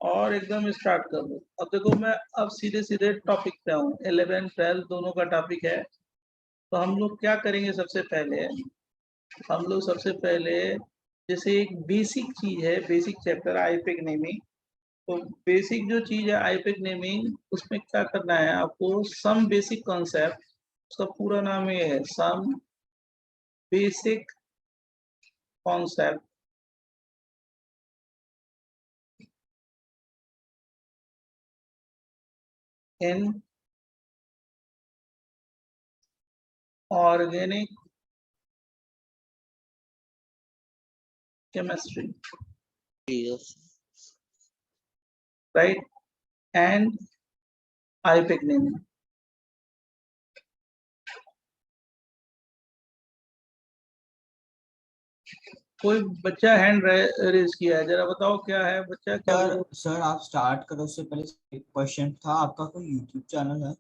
और एकदम स्टार्ट कर दो। अब देखो मैं अब सीधे सीधे टॉपिक पे आऊँ, 11 12 दोनों का टॉपिक है। तो हम लोग क्या करेंगे, सबसे पहले हम लोग सबसे पहले जैसे एक बेसिक चीज है, बेसिक चैप्टर आईपैक नेमिंग। तो बेसिक जो चीज है आईपैक नेमिंग, उसमें क्या करना है आपको, सम बेसिक कॉन्सेप्ट, उसका पूरा नाम ये है some basic concept in organic chemistry, Yes. Right, and IUPAC naming. कोई बच्चा हैंड रेज किया है, जरा बताओ क्या है बच्चा, क्या बोलो? सर आप स्टार्ट करो, उससे पहले एक क्वेश्चन था, आपका कोई यूट्यूब चैनल है?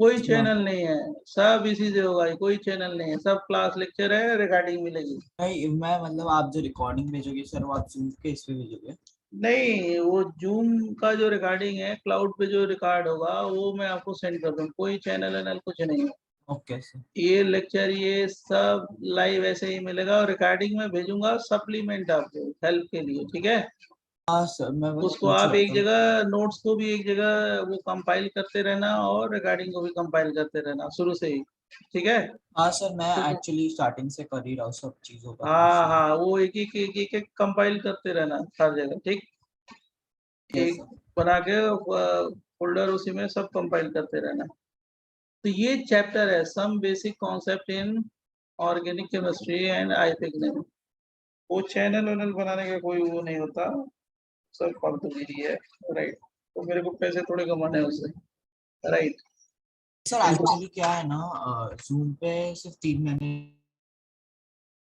कोई चैनल नहीं है, सब इसी से होगा, कोई चैनल नहीं है, सब क्लास लेक्चर है, रिकॉर्डिंग मिलेगी। नहीं, मैं मतलब आप जो रिकॉर्डिंग भेजोगे सर, वो आप जूम के इस पे भेजोगे? नहीं, वो जूम का जो रिकॉर्डिंग है, क्लाउड पे जो रिकॉर्ड होगा वो मैं आपको सेंड कर दूँ। कोई चैनल वैनल कुछ नहीं है। Okay sir. ये लेक्चर ये सब लाइव ऐसे ही मिलेगा, और रिकॉर्डिंग में भेजूंगा सप्लीमेंट आपको हेल्प के लिए, ठीक है? हाँ सर, मैं बस उसको पूछ आप रहा एक था। जगह नोट्स को भी एक जगह वो कंपाइल करते रहना, और रिकॉर्डिंग को भी कंपाइल करते रहना शुरू से ही, ठीक है? हाँ सर, मैं तो एक्चुअली स्टार्टिंग से कर ही रहा हूँ सब चीज़ों का। हाँ हाँ, वो एक कंपाइल करते रहना हर जगह, ठीक? यस एक सर। बना के फोल्डर, उसी में सब कंपाइल करते रहना। तो ये चैप्टर है some basic concept in organic chemistry and IUPAC naming. वो चैनल वैनल बनाने का कोई वो नहीं होता, सब फालतूगिरी है, राइट? तो मेरे को पैसे थोड़े कमाने हैं उससे, राइट? सर एक्चुअली क्या है ना, जूम पे सिर्फ 3 महीने।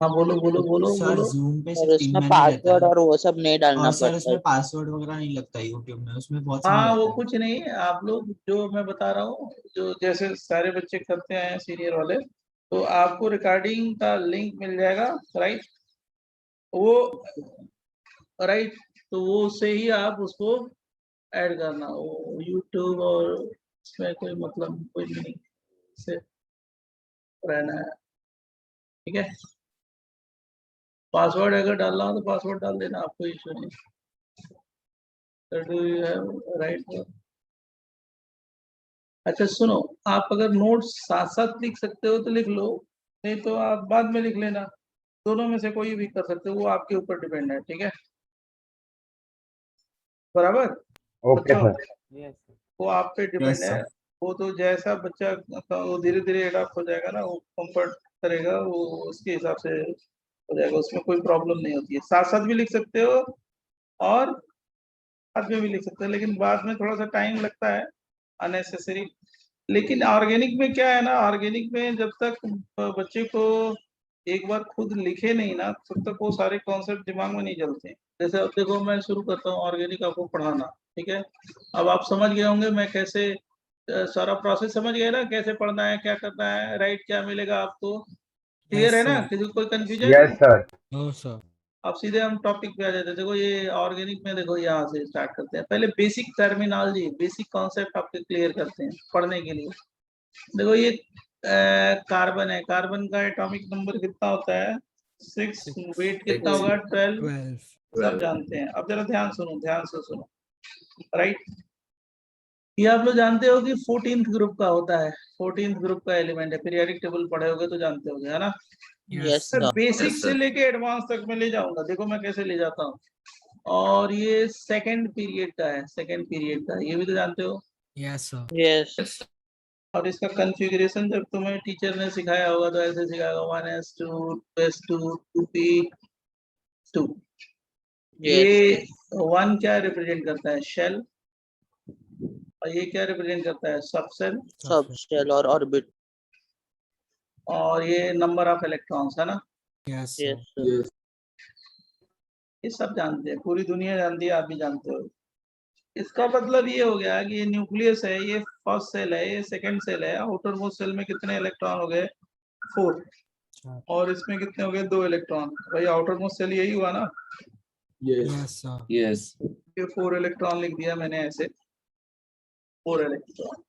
हाँ बोलो बोलो बोलो सर बोलो। जूम पे और सिर्फ 3 उसमें महीने रहता पासवर्ड है, और वो सब नहीं डालना और सर पड़ता है। उसमें पासवर्ड वगैरह नहीं लगता यूट्यूब में, उसमें बहुत समय हाँ वो लगता है। कुछ नहीं, आप लोग जो मैं बता रहा हूँ, जो जैसे सारे बच्चे करते हैं सीनियर वाले, तो आपको रिकॉर्डिंग का लिंक मिल जाएगा, राइट? वो राइट, तो वो उससे ही आप उसको ऐड करना, वो यूट्यूब और इसमें कोई मतलब कोई नहीं से रहना है, ठीक है? पासवर्ड अगर डालना हो तो पासवर्ड डाल देना, आपको इशू नहीं। Do you have right? अच्छा सुनो, आप अगर नोट्स साथ साथ लिख सकते हो तो लिख लो, नहीं तो आप बाद में लिख लेना। दोनों में से कोई भी कर सकते हो, वो आपके ऊपर डिपेंड है, ठीक है? बराबर? ओके बच्चों, सर। यस वो आप पे डिपेंड सर। है। वो तो जैसा बच्चा वो धीरे धीरे अडॉप्ट हो जाएगा ना, वो कंफर्ट करेगा, वो उसके हिसाब से हो जाएगा, उसमें कोई प्रॉब्लम नहीं होती है। साथ साथ भी लिख सकते हो और बाद में भी लिख सकते हो, लेकिन बाद में थोड़ा सा टाइम लगता है अननेसेसरी। लेकिन ऑर्गेनिक में क्या है ना, ऑर्गेनिक में जब तक बच्चे को एक बार खुद लिखे नहीं ना, तब तक वो सारे कॉन्सेप्ट दिमाग में नहीं चलते। जैसे अब देखो मैं शुरू करता हूँ ऑर्गेनिक आपको पढ़ाना, ठीक है? अब आप समझ गए होंगे मैं कैसे सारा प्रोसेस समझ गए ना, कैसे पढ़ना है, क्या करना है, राइट? क्या मिलेगा आपको, क्लियर यस है ना? सर। किसी को कोई confusion? Yes sir. No sir. अब सीधे हम टॉपिक पे आ जाते हैं। देखो ये ऑर्गेनिक में, देखो यहाँ से स्टार्ट करते हैं। पहले बेसिक टर्मिनोलॉजी, बेसिक कॉन्सेप्ट आपके क्लियर करते हैं पढ़ने के लिए। देखो ये कार्बन है, कार्बन का एटॉमिक नंबर कितना होता है? 6। वेट कितना होगा? 12। सब जानते हैं। अब जरा ध्यान सुनो, ध्यान से सुनो, राइट? ये आप लोग जानते हो कि 14th ग्रुप का होता है, 14th ग्रुप का एलिमेंट है, पीरियोडिक टेबल पढ़े होगे तो जानते होगे, है ना? Yes sir. बेसिक से लेके एडवांस तक में ले जाऊंगा, देखो मैं कैसे ले जाता हूँ। और ये सेकंड पीरियड का है, सेकंड पीरियड का, ये भी तो जानते हो। Yes sir. यस। और इसका कॉन्फ़िगरेशन जब तुम्हें टीचर ने सिखाया होगा तो ऐसे सिखाया होगा, 1s2 2s2 2p2। ये यस। 1 क्या रिप्रेजेंट करता है? शेल। और ये क्या रिप्रेजेंट करता है? सब सेल। सब शेल और ऑर्बिट। और ये नंबर ऑफ इलेक्ट्रॉन्स, है ना? Yes yes sir. सर। ये सब जानते हैं, पूरी दुनिया जानती है, आप भी जानते हो। इसका मतलब ये हो गया कि ये न्यूक्लियस है, ये फर्स्ट सेल है, ये सेकंड सेल है। आउटर मोस्ट सेल में कितने इलेक्ट्रॉन हो गए? 4। और इसमें कितने हो गए? 2 इलेक्ट्रॉन। भाई आउटर मोस्ट सेल यही हुआ ना? Yes sir. यस। ये 4 इलेक्ट्रॉन लिख दिया मैंने ऐसे, 4 इलेक्ट्रॉन,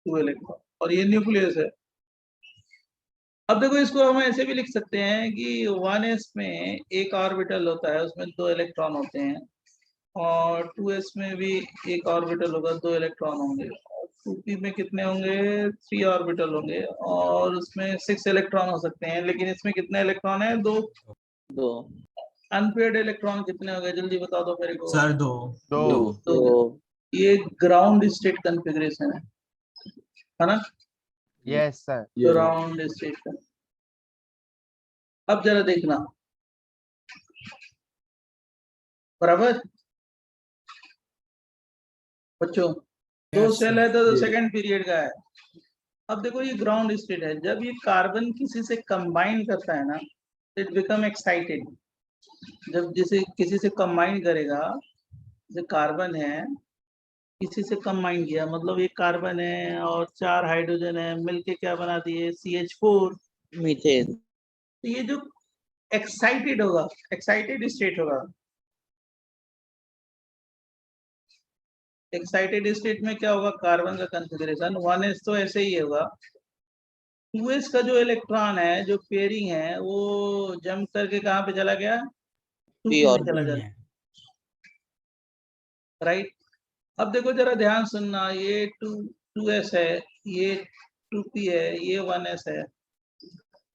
2 इलेक्ट्रॉन, और ये न्यूक्लियस है। अब देखो इसको हम ऐसे भी लिख सकते हैं कि 1s में एक ऑर्बिटल होता है, उसमें 2 इलेक्ट्रॉन होते हैं, और 2s में भी एक ऑर्बिटल होगा, 2 इलेक्ट्रॉन होंगे, और 2p में कितने होंगे, 3 ऑर्बिटल होंगे, और उसमें 6 इलेक्ट्रॉन हो सकते हैं, लेकिन इसमें कितने इलेक्ट्रॉन है, 2। अनपेयर्ड इलेक्ट्रॉन कितने हो गए, जल्दी बता दो मेरे को। सर 2 तो ये ग्राउंड स्टेट कॉन्फ़िगरेशन है ना? Yes sir. ग्राउंड स्टेट का। अब जरा देखना, बराबर बच्चों, 2 Yes, सेल sir. है तो सेकंड पीरियड का है। अब देखो ये ग्राउंड स्टेट है, जब ये कार्बन किसी से कंबाइन करता है ना, इट बिकम एक्साइटेड। जब जैसे किसी से कंबाइन करेगा, जैसे कार्बन है, किसी से कंबाइन किया, मतलब ये कार्बन है और 4 हाइड्रोजन है, मिलके क्या बना दिए, CH4। मीथेन। तो ये जो एक्साइटेड होगा, एक्साइटेड स्टेट होगा, एक्साइटेड स्टेट में क्या होगा, कार्बन का कॉन्फ़िगरेशन 1s तो ऐसे ही होगा, 2s का जो इलेक्ट्रॉन है, जो पेयरिंग है, वो जंप करके कहाँ पे चला गया, 2p में चला गया, राइट। अब देखो जरा ध्यान सुनना, ये 2s है, ये 2p है, ये 1s है।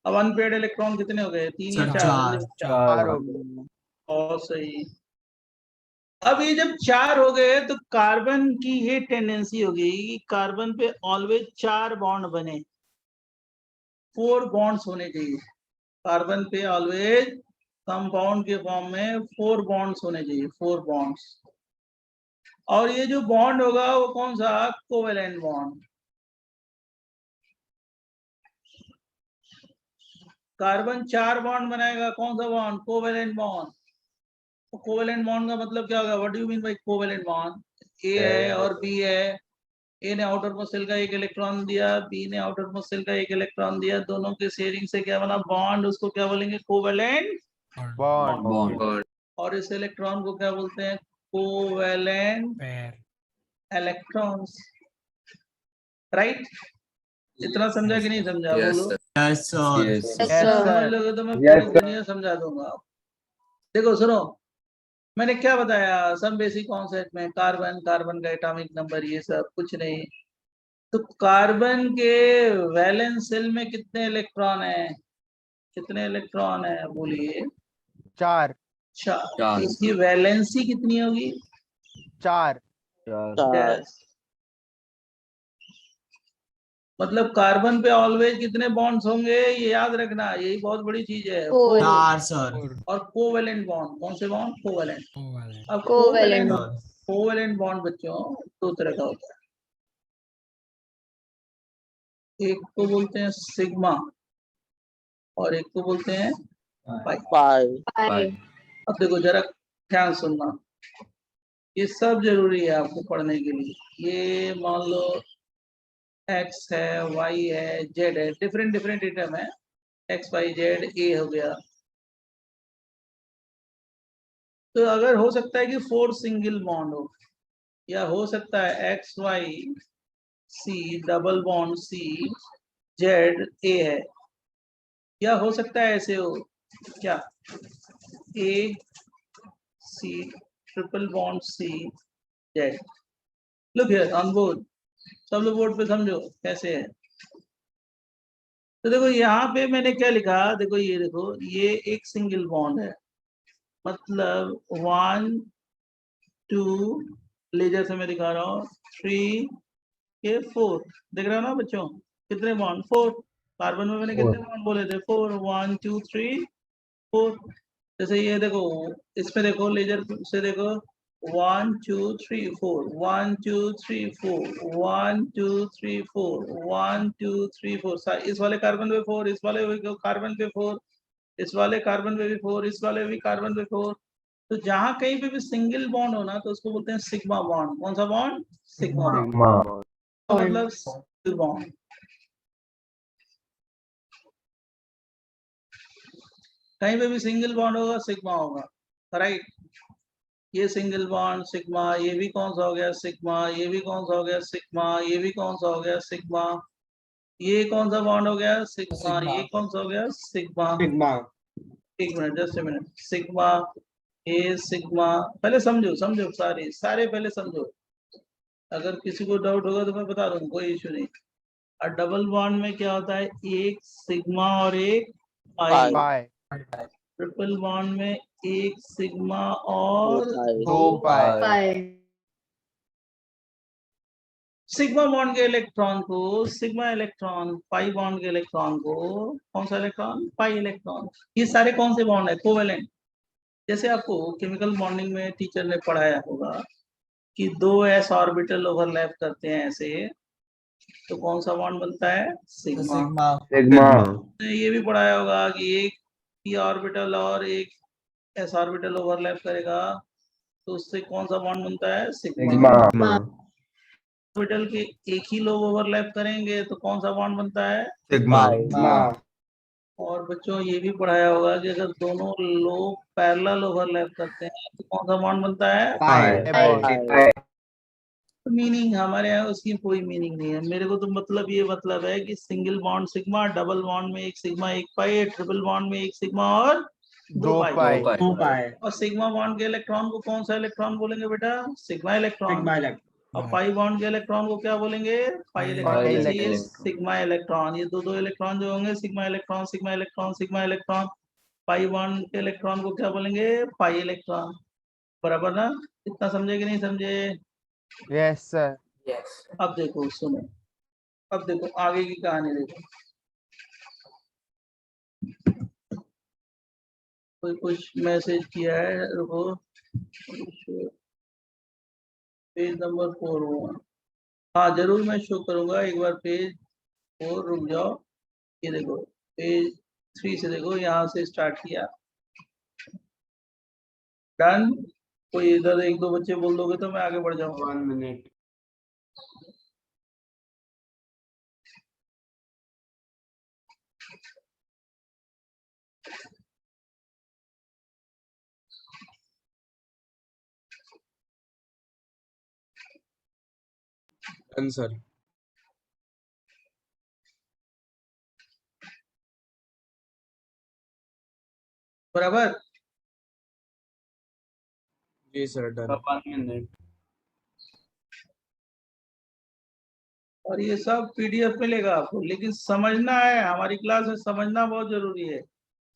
अब अनपेयर्ड इलेक्ट्रॉन कितने हो गए, 3 या सर 4? 4 हो गए। बहुत सही। अब ये जब 4 हो गए तो कार्बन की ये टेंडेंसी होगी कि कार्बन पे ऑलवेज 4 बॉन्ड बने, 4 बॉन्ड्स होने चाहिए कार्बन पे, ऑलवेज कंपाउंड के फॉर्म में 4 बॉन्ड्स होने चाहिए, 4 बॉन्ड्स। और ये जो बॉन्ड होगा वो कौन सा, कोवेलेंट बॉन्ड। कार्बन 4 बॉन्ड बनाएगा, कौन सा बॉन्ड, कोवेलेंट बॉन्ड। तो कोवेलेंट बॉन्ड का मतलब क्या होगा, what do you mean by covalent bond. A है और बी है, ए ने आउटर मोस्ट शेल का 1 इलेक्ट्रॉन दिया, बी ने आउटर मोस्ट शेल का 1 इलेक्ट्रॉन दिया, दोनों के शेयरिंग से क्या बना, बॉन्ड, उसको क्या बोलेंगे, कोवेलेंट बॉन्ड। और इस इलेक्ट्रॉन को क्या बोलते हैं, कोवेलेंट इलेक्ट्रॉन्स, राइट। इतना समझा कि नहीं समझा, बोलो। Yes, sir. समझ लोगे तो मैं पूरी दुनिया समझा दूंगा। देखो सुनो, मैंने क्या बताया, सब बेसिक कॉन्सेप्ट में, कार्बन, कार्बन का एटॉमिक नंबर, ये सब कुछ नहीं। तो कार्बन के वैलेंस शेल में कितने इलेक्ट्रॉन है, कितने इलेक्ट्रॉन है, बोलिए। 4 4। इसकी वैलेंसी कितनी होगी, 4। Yes. मतलब कार्बन पे ऑलवेज कितने बॉन्ड्स होंगे, ये याद रखना, यही बहुत बड़ी चीज है। 4 सर. और कोवेलेंट बॉन्ड, कौन से बॉन्ड, कोवेलेंट। अब कोवेलेंट कोवेलेंट बॉन्ड बच्चों 2 तरह का होता है, एक को बोलते हैं सिग्मा और एक को बोलते हैं पाई। पाई। अब देखो जरा ध्यान सुनना, ये सब जरूरी है आपको पढ़ने के लिए। ये मान लो x है, y है, z है, डिफरेंट डिफरेंट एटम है, x y z a हो गया। तो अगर हो सकता है कि 4 सिंगल बॉन्ड हो, या हो सकता है x y c double bond c z a है, या हो सकता है ऐसे हो, क्या, a c triple bond c z। Look here on board, सब लोग बोर्ड पे समझो कैसे है। तो देखो यहाँ पे मैंने क्या लिखा, देखो ये देखो, ये एक सिंगल बॉन्ड है, मतलब 1 2, लेजर से मैं दिखा रहा हूँ, 3 के 4, देख रहे हो ना बच्चों, कितने बॉन्ड, 4। कार्बन में मैंने कितने बॉन्ड बोले थे, 4, 1 2 3 4। जैसे ये देखो, इसमें देखो, लेजर से देखो, 1 2 3 4, 1 2 3 4, 1 2 3 4, 1 2 3 4। इस वाले कार्बन पे 4, इस वाले कार्बन पे 4, इस वाले कार्बन पे भी 4, इस वाले भी कार्बन पे 4। तो जहां कहीं पे भी सिंगल बॉन्ड होना तो उसको बोलते हैं सिग्मा बॉन्ड। कौन सा बॉन्ड, सिग्मा, मतलब सिंगल बॉन्ड। कहीं पे भी सिंगल बॉन्ड होगा, सिग्मा होगा, राइट। ये सिंगल बॉन्ड सिग्मा, ये भी कौन सा हो गया सिग्मा, ये भी कौन सा हो गया सिग्मा, ये भी कौन सा हो गया सिग्मा, ये कौन सा बॉन्ड हो गया सिग्मा, ये कौन सा हो गया सिग्मा। सिग्मा। एक मिनट, जस्ट मिनट, सिग्मा, ये सिग्मा, पहले समझो समझो, सारे पहले समझो, अगर किसी को डाउट होगा तो मैं बता दूंगा, कोई इशू नहीं। और डबल बॉन्ड में क्या होता है, एक सिग्मा और एक पाई। पाई। ट्रिपल बॉन्ड में एक सिग्मा और दो दो पाई। सिग्मा बॉन्ड के इलेक्ट्रॉन को, सिग्मा इलेक्ट्रॉन, पाई बॉन्ड के इलेक्ट्रॉन को, कौन सा इलेक्ट्रॉन, पाई इलेक्ट्रॉन। ये सारे कौन से बॉन्ड है, कोवेलेंट। जैसे आपको केमिकल बॉन्डिंग में टीचर ने पढ़ाया होगा कि दो s ऑर्बिटल ओवरलैप करते हैं ऐसे, तो कौन सा बॉन्ड बनता है, सिग्मा। सिग्मा। ये भी पढ़ाया होगा कि एक p ऑर्बिटल और एक s ऑर्बिटल ओवरलैप करेगा, तो उससे कौन सा बॉन्ड बनता है, सिग्मा। ऑर्बिटल के एक ही लोग ओवरलैप करेंगे तो कौन सा बॉन्ड बनता है, सिग्मा। और बच्चों ये भी पढ़ाया होगा कि अगर दोनों लोग पैरेलल ओवरलैप करते हैं तो कौन सा बॉन्ड बनता है, पाई। मीनिंग हमारे यहाँ उसकी कोई मीनिंग नहीं है, मेरे को तो मतलब ये मतलब है कि single bond sigma, double bond में एक सिग्मा एक पाई, ट्रिपल बॉन्ड में एक सिग्मा और दो दो पाई। पाई। और सिग्मा बॉन्ड के इलेक्ट्रॉन को कौन सा इलेक्ट्रॉन बोलेंगे बेटा, सिग्मा इलेक्ट्रॉन। और पाई बॉन्ड के इलेक्ट्रॉन को क्या बोलेंगे, पाई इलेक्ट्रॉन। जैसे ये सिग्मा इलेक्ट्रॉन, ये दो इलेक्ट्रॉन जो होंगे sigma electron, sigma electron, sigma electron. Pi bond के इलेक्ट्रॉन को क्या बोलेंगे, पाई इलेक्ट्रॉन। बराबर ना, इतना समझे कि नहीं समझे। Yes sir. अब देखो सुनो, अब देखो आगे की कहानी देखो। कोई कुछ मैसेज किया है, रुको, पेज नंबर 4 हुआ, हाँ जरूर मैं शो करूंगा एक बार पेज 4, रुक जाओ। ये देखो पेज 3 से देखो, यहाँ से स्टार्ट किया, डन। कोई इधर एक दो बच्चे बोल दोगे तो मैं आगे बढ़ जाऊंगा। 1 मिनट। सर बराबर, जी सर डन। 1 मिनट। और ये सब पीडीएफ मिलेगा आपको, लेकिन समझना है, हमारी क्लास में समझना बहुत जरूरी है,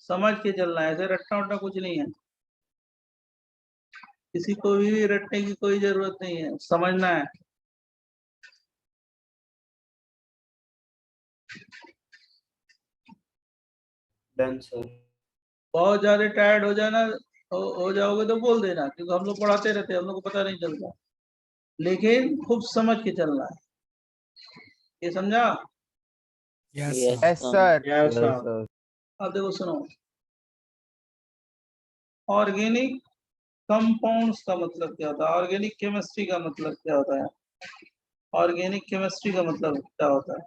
समझ के चलना है, ऐसे रट्टा उट्टा कुछ नहीं है, किसी को भी रटने की कोई जरूरत नहीं है, समझना है। Done sir. बहुत ज्यादा टायर्ड हो जाना, हो जाओगे तो बोल देना, क्योंकि हम लोग पढ़ाते रहते हैं, हम लोग को पता नहीं चलता, लेकिन खूब समझ के चलना है, ये समझा। Yes sir. अब देखो सुनो, ऑर्गेनिक कंपाउंड्स का मतलब क्या होता है, ऑर्गेनिक केमिस्ट्री का मतलब क्या होता है, ऑर्गेनिक केमिस्ट्री का मतलब क्या होता है।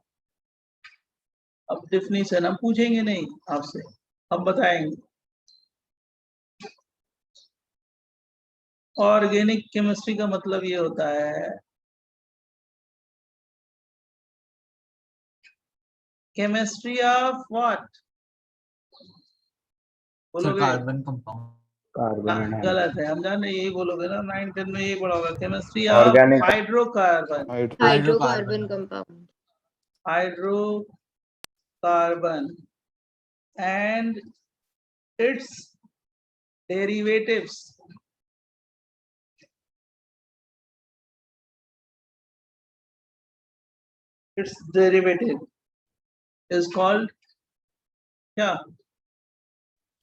अब डेफिनेशन हम पूछेंगे नहीं आपसे, हम बताएंगे। ऑर्गेनिक केमिस्ट्री का मतलब ये होता है, केमिस्ट्री ऑफ व्हाट, बोलोगे कार्बन कंपाउंड। गलत है, हम जाने यही बोलोगे ना, 9-10 में यही पढ़ा होगा, chemistry of hydrocarbon, hydrocarbon compound, hydrocarbon and it's derivatives, its derivative is called क्या,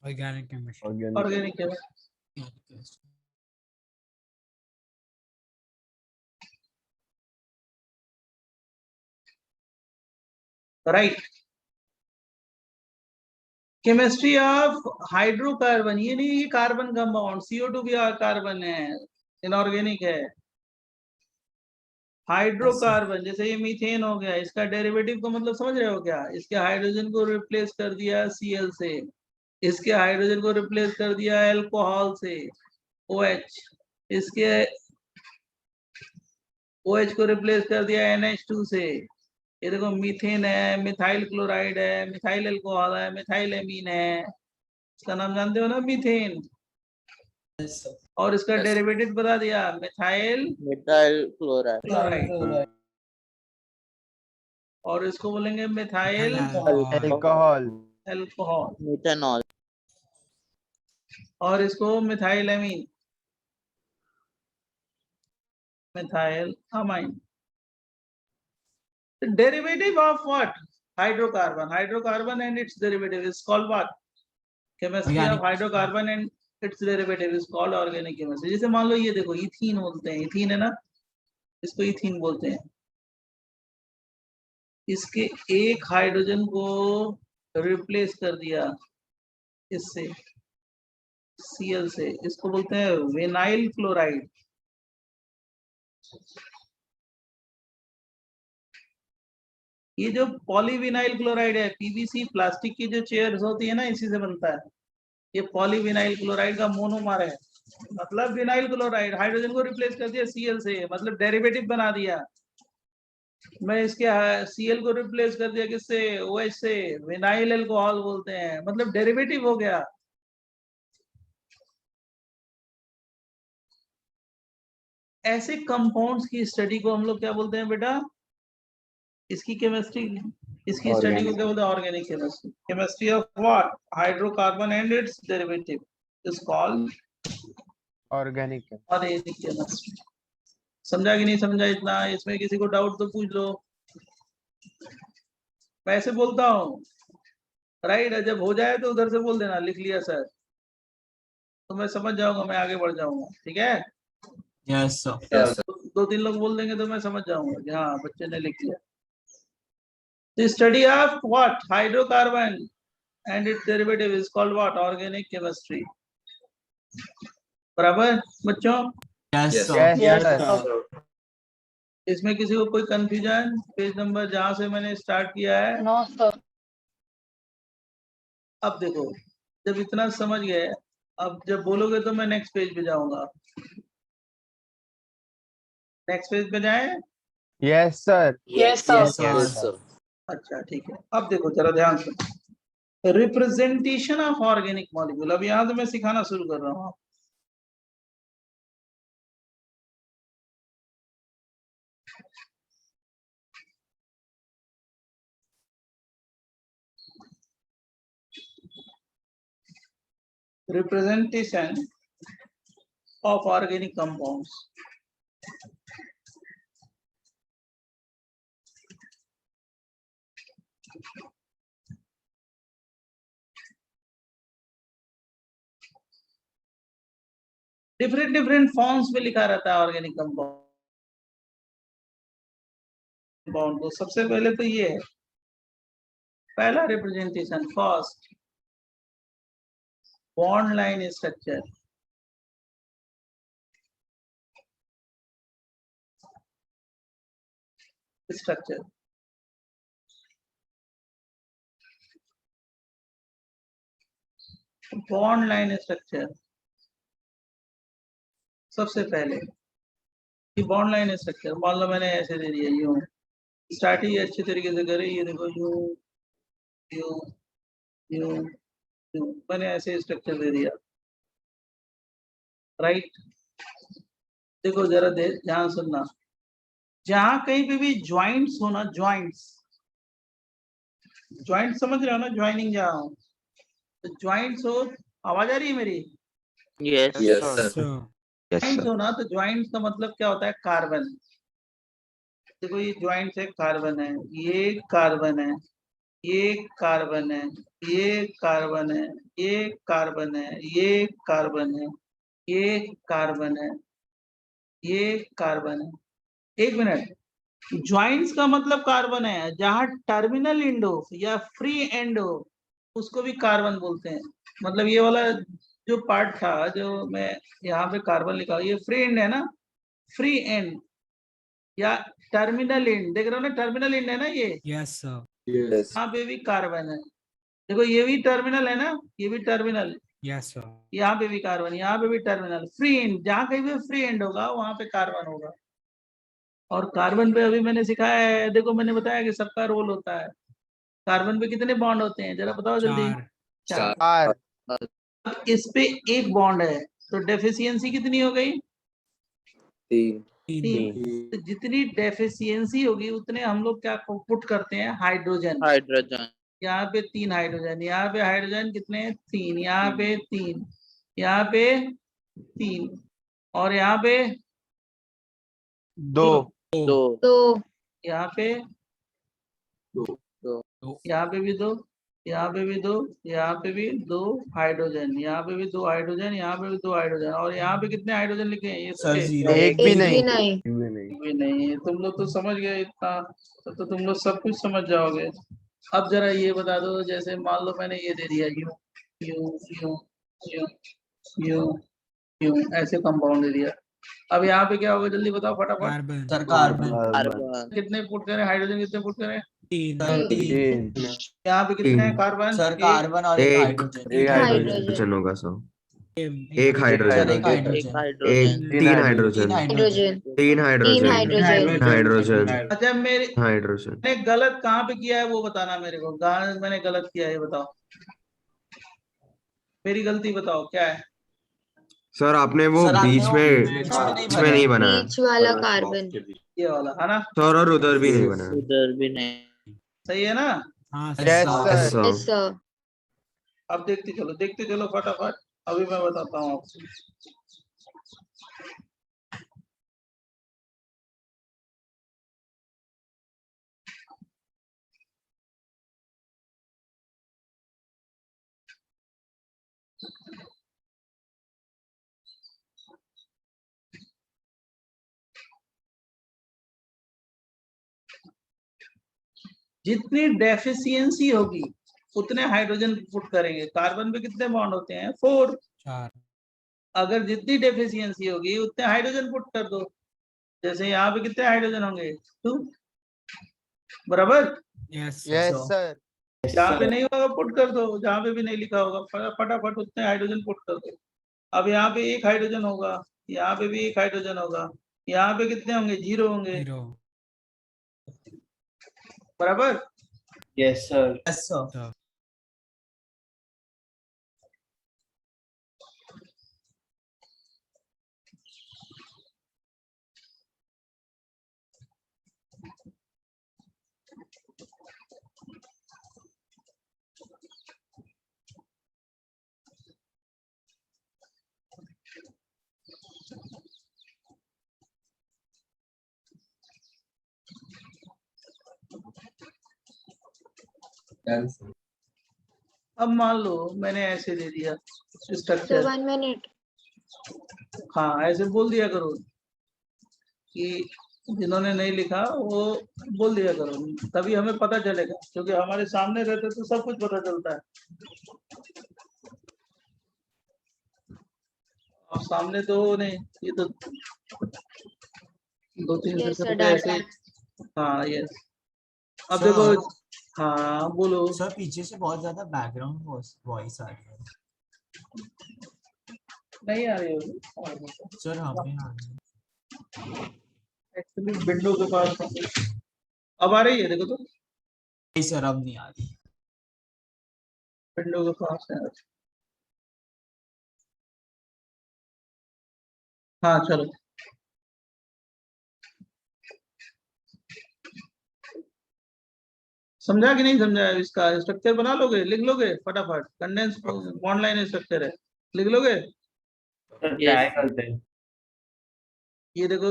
organic chemistry. Organic chemistry. Right, chemistry of hydrocarbon, ये नहीं ये कार्बन कंपाउंड, CO2 भी कार्बन है, इनऑर्गेनिक है। हाइड्रोकार्बन जैसे ये मीथेन हो गया, इसका डेरिवेटिव का मतलब समझ रहे हो क्या, इसके हाइड्रोजन को रिप्लेस कर दिया Cl से, इसके हाइड्रोजन को रिप्लेस कर दिया अल्कोहल से, OH, इसके OH को रिप्लेस कर दिया NH2 से। ये देखो मीथेन है, मिथाइल क्लोराइड है, मिथाइल अल्कोहल है, मिथाइल एमीन है। इसका नाम जानते हो ना, मीथेन। Yes, sir. और इसका Yes. डेरिवेटिव बता दिया, मिथाइल मिथाइल क्लोराइड क्लोराइड। और इसको बोलेंगे मिथाइल अल्कोहल अल्कोहल। मिथेनॉल और इसको methyl amine, methyl amine. The derivative of what? Hydrocarbon. Hydrocarbon and its derivative is called what? Chemistry of Organic. hydrocarbon and its derivative is called organic chemistry. जैसे मान लो ये देखो ethene बोलते हैं, ethene है ना, इसको इथीन बोलते हैं। इसके एक हाइड्रोजन को रिप्लेस कर दिया इससे, Cl से, इसको बोलते हैं विनाइल क्लोराइड। ये जो पॉलीविनाइल क्लोराइड है, पीवीसी प्लास्टिक की जो चेयर्स होती है ना, इसी से बनता है। ये पॉलीविनाइल क्लोराइड का मोनोमर है, मतलब विनाइल क्लोराइड। हाइड्रोजन को रिप्लेस कर दिया Cl से, मतलब डेरिवेटिव बना दिया। मैं इसके Cl को रिप्लेस कर दिया किससे? OH से, विनाइल अल्कोहल बोलते हैं, मतलब डेरिवेटिव हो गया। ऐसे कंपाउंड्स की स्टडी को हम लोग क्या बोलते हैं बेटा? इसकी केमिस्ट्री, इसकी स्टडी को क्या बोलते हैं? Organic chemistry. Chemistry of what? Hydrocarbon and it's derivative is called organic organic chemistry. समझा कि नहीं समझा? इतना इसमें किसी को डाउट तो पूछ लो। मैं ऐसे बोलता हूँ, राइट? जब हो जाए तो उधर से बोल देना, लिख लिया सर, तो मैं समझ जाऊंगा, मैं आगे बढ़ जाऊंगा। ठीक है? Yes, sir. दो तीन लोग बोल देंगे तो मैं समझ जाऊंगा कि हाँ बच्चे ने लिख लिया। The study of what? Hydrocarbon and its derivative is called what? Organic chemistry. बराबर बच्चों? Yes, Yes. sir. Yes, sir. इसमें किसी को कोई कंफ्यूजन? पेज नंबर जहां से मैंने स्टार्ट किया है। No, sir. अब देखो, जब इतना समझ गए, अब जब बोलोगे तो मैं नेक्स्ट पेज पे जाऊंगा। नेक्स्ट पेज पे जाएं? Yes sir Yes, sir. Yes, sir. Yes sir अच्छा ठीक है। अब देखो जरा ध्यान से, रिप्रेजेंटेशन ऑफ ऑर्गेनिक मॉलिक्यूल। अब यहाँ से मैं सिखाना शुरू कर रहा हूँ। Representation of organic compounds. Different different forms में लिखा रहता है ऑर्गेनिक कंपाउंड को। सबसे पहले तो ये है, पहला representation, first bond line structure. Structure bond line structure सबसे पहले। कि बॉन्ड लाइन स्ट्रक्चर मान लो मैंने ऐसे दे दिया, यूं स्टार्ट ही अच्छी तरीके से करे। ये देखो यूं यूं यूं यूं, मैंने ऐसे स्ट्रक्चर दे दिया, राइट? देखो जरा ध्यान सुनना, जहां कहीं पे भी ज्वाइंट्स हो ना, ज्वाइंट्स, ज्वाइंट समझ रहे हो ना, ज्वाइनिंग जहां हो, तो ज्वाइंट्स हो। आवाज आ रही है मेरी? Yes yes sir sir joints हो ना, तो ज्वाइंट्स का मतलब क्या होता है? कार्बन। देखो ये ज्वाइंट्स है, कार्बन है, ये कार्बन है, ये कार्बन है, ये कार्बन है, ये कार्बन है, ये कार्बन है, ये कार्बन है, ये कार्बन है। एक मिनट, ज्वाइंट्स का मतलब कार्बन है। जहां टर्मिनल एंड हो या फ्री एंड हो उसको भी कार्बन बोलते हैं। मतलब ये वाला जो पार्ट था, जो मैं यहाँ पे कार्बन लिखा, ये फ्री एंड है ना, फ्री एंड या टर्मिनल एंड, देख रहे हो ना, टर्मिनल एंड है ना ये, Yes, sir. यस यहाँ पे भी कार्बन है। देखो ये भी टर्मिनल है ना, ये भी टर्मिनल, Yes, sir. यहाँ पे भी कार्बन, यहाँ पे भी टर्मिनल। फ्री एंड, जहाँ कहीं भी फ्री एंड होगा वहां पे कार्बन होगा। और कार्बन पे अभी मैंने सिखाया है, देखो मैंने बताया कि सबका रोल होता है। कार्बन पे कितने बॉन्ड होते हैं जरा बताओ जल्दी। 4. 4। 4 अब इस पे एक बॉन्ड है तो डेफिशिएंसी कितनी हो गई? 3 3। तो जितनी डेफिशिएंसी होगी उतने हम लोग क्या पुट करते हैं? हाइड्रोजन। हाइड्रोजन। यहाँ पे 3 हाइड्रोजन, यहाँ पे हाइड्रोजन कितने? 3, यहाँ पे 3, यहाँ पे 3, और यहाँ पे 2 2 2 यहाँ पे 2 यहाँ पे भी 2, यहाँ पे भी 2, यहाँ पे भी 2 हाइड्रोजन, यहाँ पे भी 2 हाइड्रोजन, यहाँ पे भी 2 हाइड्रोजन, और यहाँ पे कितने हाइड्रोजन लिखे हैं? ये सर पे? 0. एक भी एक नहीं भी नहीं। भी नहीं है। तुम लोग तो समझ गए इतना, तो तुम लोग सब कुछ समझ जाओगे। अब जरा ये बता दो, जैसे मान लो मैंने ये दे दिया you you you you you you, ऐसे कंपाउंड दे दिया। अब यहाँ पे क्या होगा जल्दी बताओ फटाफट। Carbon. Sir carbon. कार्बन। कितने पुट करें? हाइड्रोजन कितने पुट करें? 3. सर 3. 3 यहाँ पे कितने हैं कार्बन? सर एक। कार्बन और एक हाइड्रोजन. एक हाइड्रोजन। होगा सर। एक एक हाइड्रोजन, सर एक एक हाइड्रोजन. हाइड्रोजन। तीन हाइड्रोजन, 3 हाइड्रोजन. तीन हाइड्रोजन, हाइड्रोजन। हाइड्रोजन, अच्छा मेरे हाइड्रोजन। मैंने गलत कहाँ पे किया है वो बताना मेरे को। कहाँ मैंने गलत किया है ये बताओ, मेरी गलती बताओ क्या है। सर आपने वो सर, आपने बीच वो में बीच में नहीं बीच में नहीं बनाया बीच वाला कार्बन। ये वाला है ना? सर, और उधर भी नहीं बनाया। उधर भी नहीं। सही है ना? हाँ yes sir. Yes, sir sir. Yes sir. अब देखते चलो फटाफट। अभी मैं बताता हूँ आपको। जितनी डेफिशिएंसी होगी उतने हाइड्रोजन पुट करेंगे। कार्बन पे कितने बॉन्ड होते हैं? 4। 4. अगर जितनी डेफिशिएंसी होगी उतने हाइड्रोजन पुट कर दो। जैसे यहाँ पे कितने हाइड्रोजन होंगे? 2 बराबर। Yes, sir. यस सर जहाँ पे नहीं होगा पुट कर दो, जहाँ पे भी नहीं लिखा होगा फटाफट उतने हाइड्रोजन पुट कर दो। अब यहाँ पे एक हाइड्रोजन होगा, यहाँ पे भी एक हाइड्रोजन होगा, यहाँ पे कितने होंगे? 0 होंगे 0. बराबर। Yes sir. Yes sir. Sir. अब मान लो मैंने ऐसे दे दिया सर स्ट्रक्चर। 1 मिनट। हाँ ऐसे बोल दिया करो कि जिन्होंने नहीं लिखा वो बोल दिया करो, तभी हमें पता चलेगा, क्योंकि हमारे सामने रहते तो सब कुछ पता चलता है। अब सामने तो हो नहीं, ये तो 2-3 यस सर सेकंड ऐसे। डाटा। हाँ यस। अब सर, देखो, हाँ बोलो। सर पीछे से बहुत ज्यादा बैकग्राउंड वॉइस आ रही है. नहीं आ रही होगी सर हमें आ रही है. एक्चुअली विंडो के पास हूँ। अब आ रही है देखो तो, नहीं सर अब नहीं आ रही. विंडो के पास है। हाँ चलो। समझा कि नहीं समझा? इसका स्ट्रक्चर बना लोगे, लिख लोगे फटाफट। कंडेंस बॉन्ड लाइन स्ट्रक्चर है, लिख लोगे? Yes. ये देखो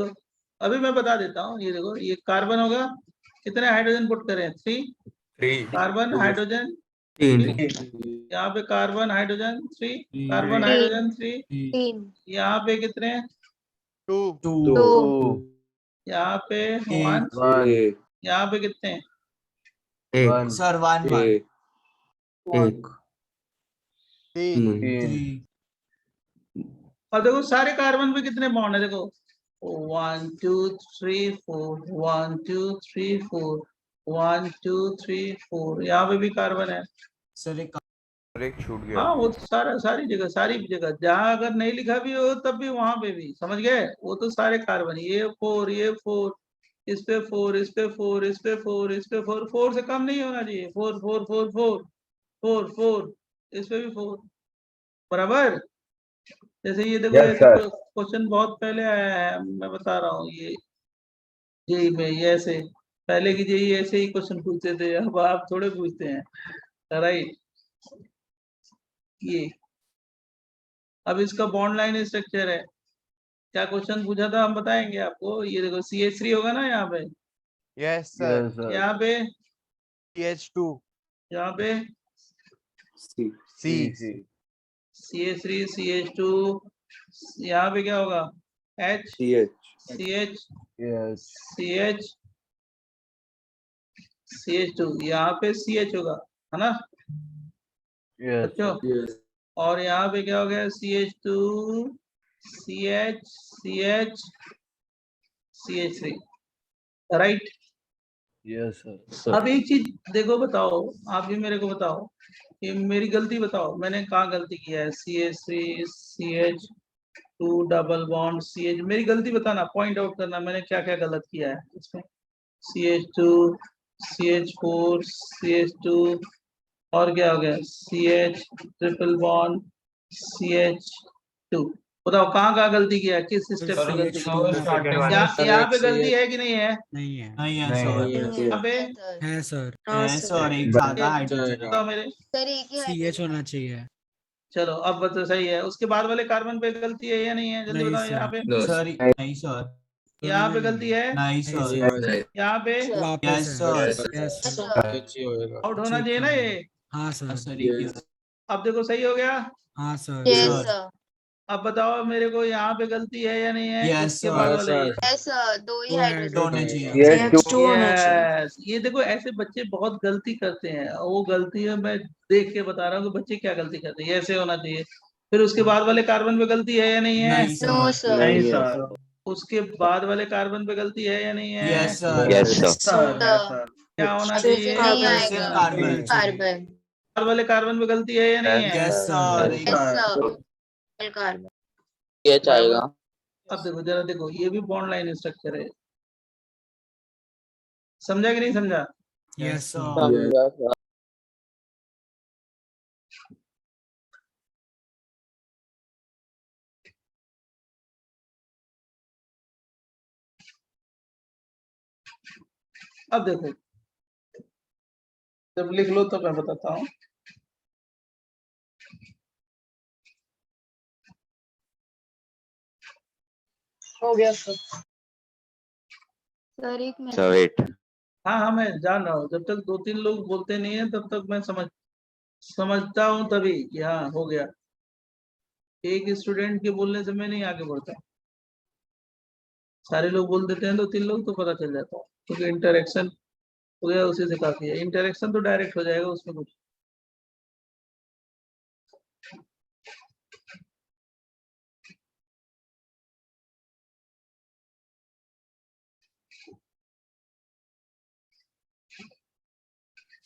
अभी मैं बता देता हूँ। ये देखो, ये कार्बन होगा, कितने हाइड्रोजन पुट करें? 3 कार्बन हाइड्रोजन 3 यहाँ पे कार्बन हाइड्रोजन 3 कार्बन 3 हाइड्रोजन 3 3 यहाँ पे कितने? 2 2 यहाँ पे 1 यहाँ पे कितने? 1 सर 1 1 3 3. और देखो सारे कार्बन पे कितने बॉन्ड है? देखो 1 2 3 4 1 2 3 4 1 2 3 4, यहाँ पे भी कार्बन है। सर एक एक छूट गया। हाँ वो तो सारी जगह जहाँ अगर नहीं लिखा भी हो तब भी वहां पे भी, समझ गए? वो तो सारे कार्बन, ये 4, ये 4, इस पे 4, इस पे 4, इस पे 4, इस पे 4, 4 से कम नहीं होना चाहिए, 4 4 4 4 4 4, इस पे भी 4, बराबर। जैसे ये देखो, ये क्वेश्चन बहुत पहले आया है, मैं बता रहा हूँ, ये जेई में ये ऐसे, पहले की जेई ऐसे ही क्वेश्चन पूछते थे, अब आप थोड़े पूछते हैं, राइट। ये अब इसका बॉन्ड लाइन स्ट्रक्चर है, क्या क्वेश्चन पूछा था हम बताएंगे आपको। ये देखो CH3 होगा ना यहाँ पे, यस सर। यहाँ पे, CH2 यहाँ पे C CH3 CH2, यहाँ पे क्या होगा, H CH CH CH2, यहाँ पे CH होगा, है ना बच्चों? और यहाँ पे क्या हो गया, CH2 CH CH CH3, right. अब एक चीज देखो, बताओ आप भी मेरे को बताओ, कि मेरी गलती बताओ, मैंने कहाँ गलती किया है। CH3 CH2 double bond CH, मेरी गलती बताना, पॉइंट आउट करना, मैंने क्या क्या गलत किया है इसमें। CH2 CH4 CH2, और क्या हो गया, CH ट्रिपल बॉन्ड CH2, बताओ कहाँ कहाँ गलती किया है, किस स्टेप पे गलती किया है? यहाँ पे गलती है कि नहीं है? नहीं है। नहीं है सर। यहाँ पे है सर। हाँ है सर। सर, एक ज्यादा हाइड्रोजन है। बताओ मेरे, सर एक ही CH होना चाहिए। चलो अब तो सही है। उसके बाद वाले कार्बन पे गलती है या नहीं है, जल्दी नहीं बताओ। सर। यहाँ पे, सर नहीं सर। यहाँ पे गलती है, नहीं सर। यहाँ पे वापस यस है। Sir. Yes sir. Sir. Out होना चेक चाहिए ना करो। ये। हाँ सर। सर एक ही सर। अब देखो सही हो गया। हाँ सर। Yes sir. सर। अब बताओ मेरे को, यहाँ पे गलती है या नहीं है? Yes, इसके बाद वाले, यस सर, दो ही दो हाइड्रोजन होने हाइड्रोजन। चाहिए। CH2 होना चाहिए। यस, ये देखो ऐसे बच्चे बहुत गलती करते हैं, वो गलती है, मैं देख के बता रहा हूँ कि बच्चे क्या गलती करते हैं। ऐसे होना चाहिए। फिर उसके बाद वाले कार्बन पे गलती है या नहीं है? नहीं नो सर। सर। उसके बाद वाले कार्बन पे गलती है या नहीं है? Yes sir. सर क्या होना फिर चाहिए? नहीं सिर्फ आएगा कार्बन। कार्बन। बाद वाले कार्बन पे गलती है या नहीं है? Yes sir. Yes sir, carbon. CH आएगा। अब देखो जरा, देखो ये भी बॉन्ड लाइन स्ट्रक्चर है, समझा कि नहीं समझा? Yes sir. समझा सर। अब देखो, जब लिख लो तो मैं बताता हूँ। हो गया सर। सर एक मिनट। वेट। हाँ हाँ, मैं जान रहा हूँ, जब तक 2-3 लोग बोलते नहीं है तब तक मैं समझता हूँ तभी कि हाँ हो गया। एक स्टूडेंट के बोलने से मैं नहीं आगे बढ़ता, सारे लोग बोल देते हैं 2-3 लोग तो पता चल जाता है, क्योंकि इंटरेक्शन हो गया, उसी से काफी है। इंटरेक्शन तो डायरेक्ट हो जाएगा, उसमें कुछ।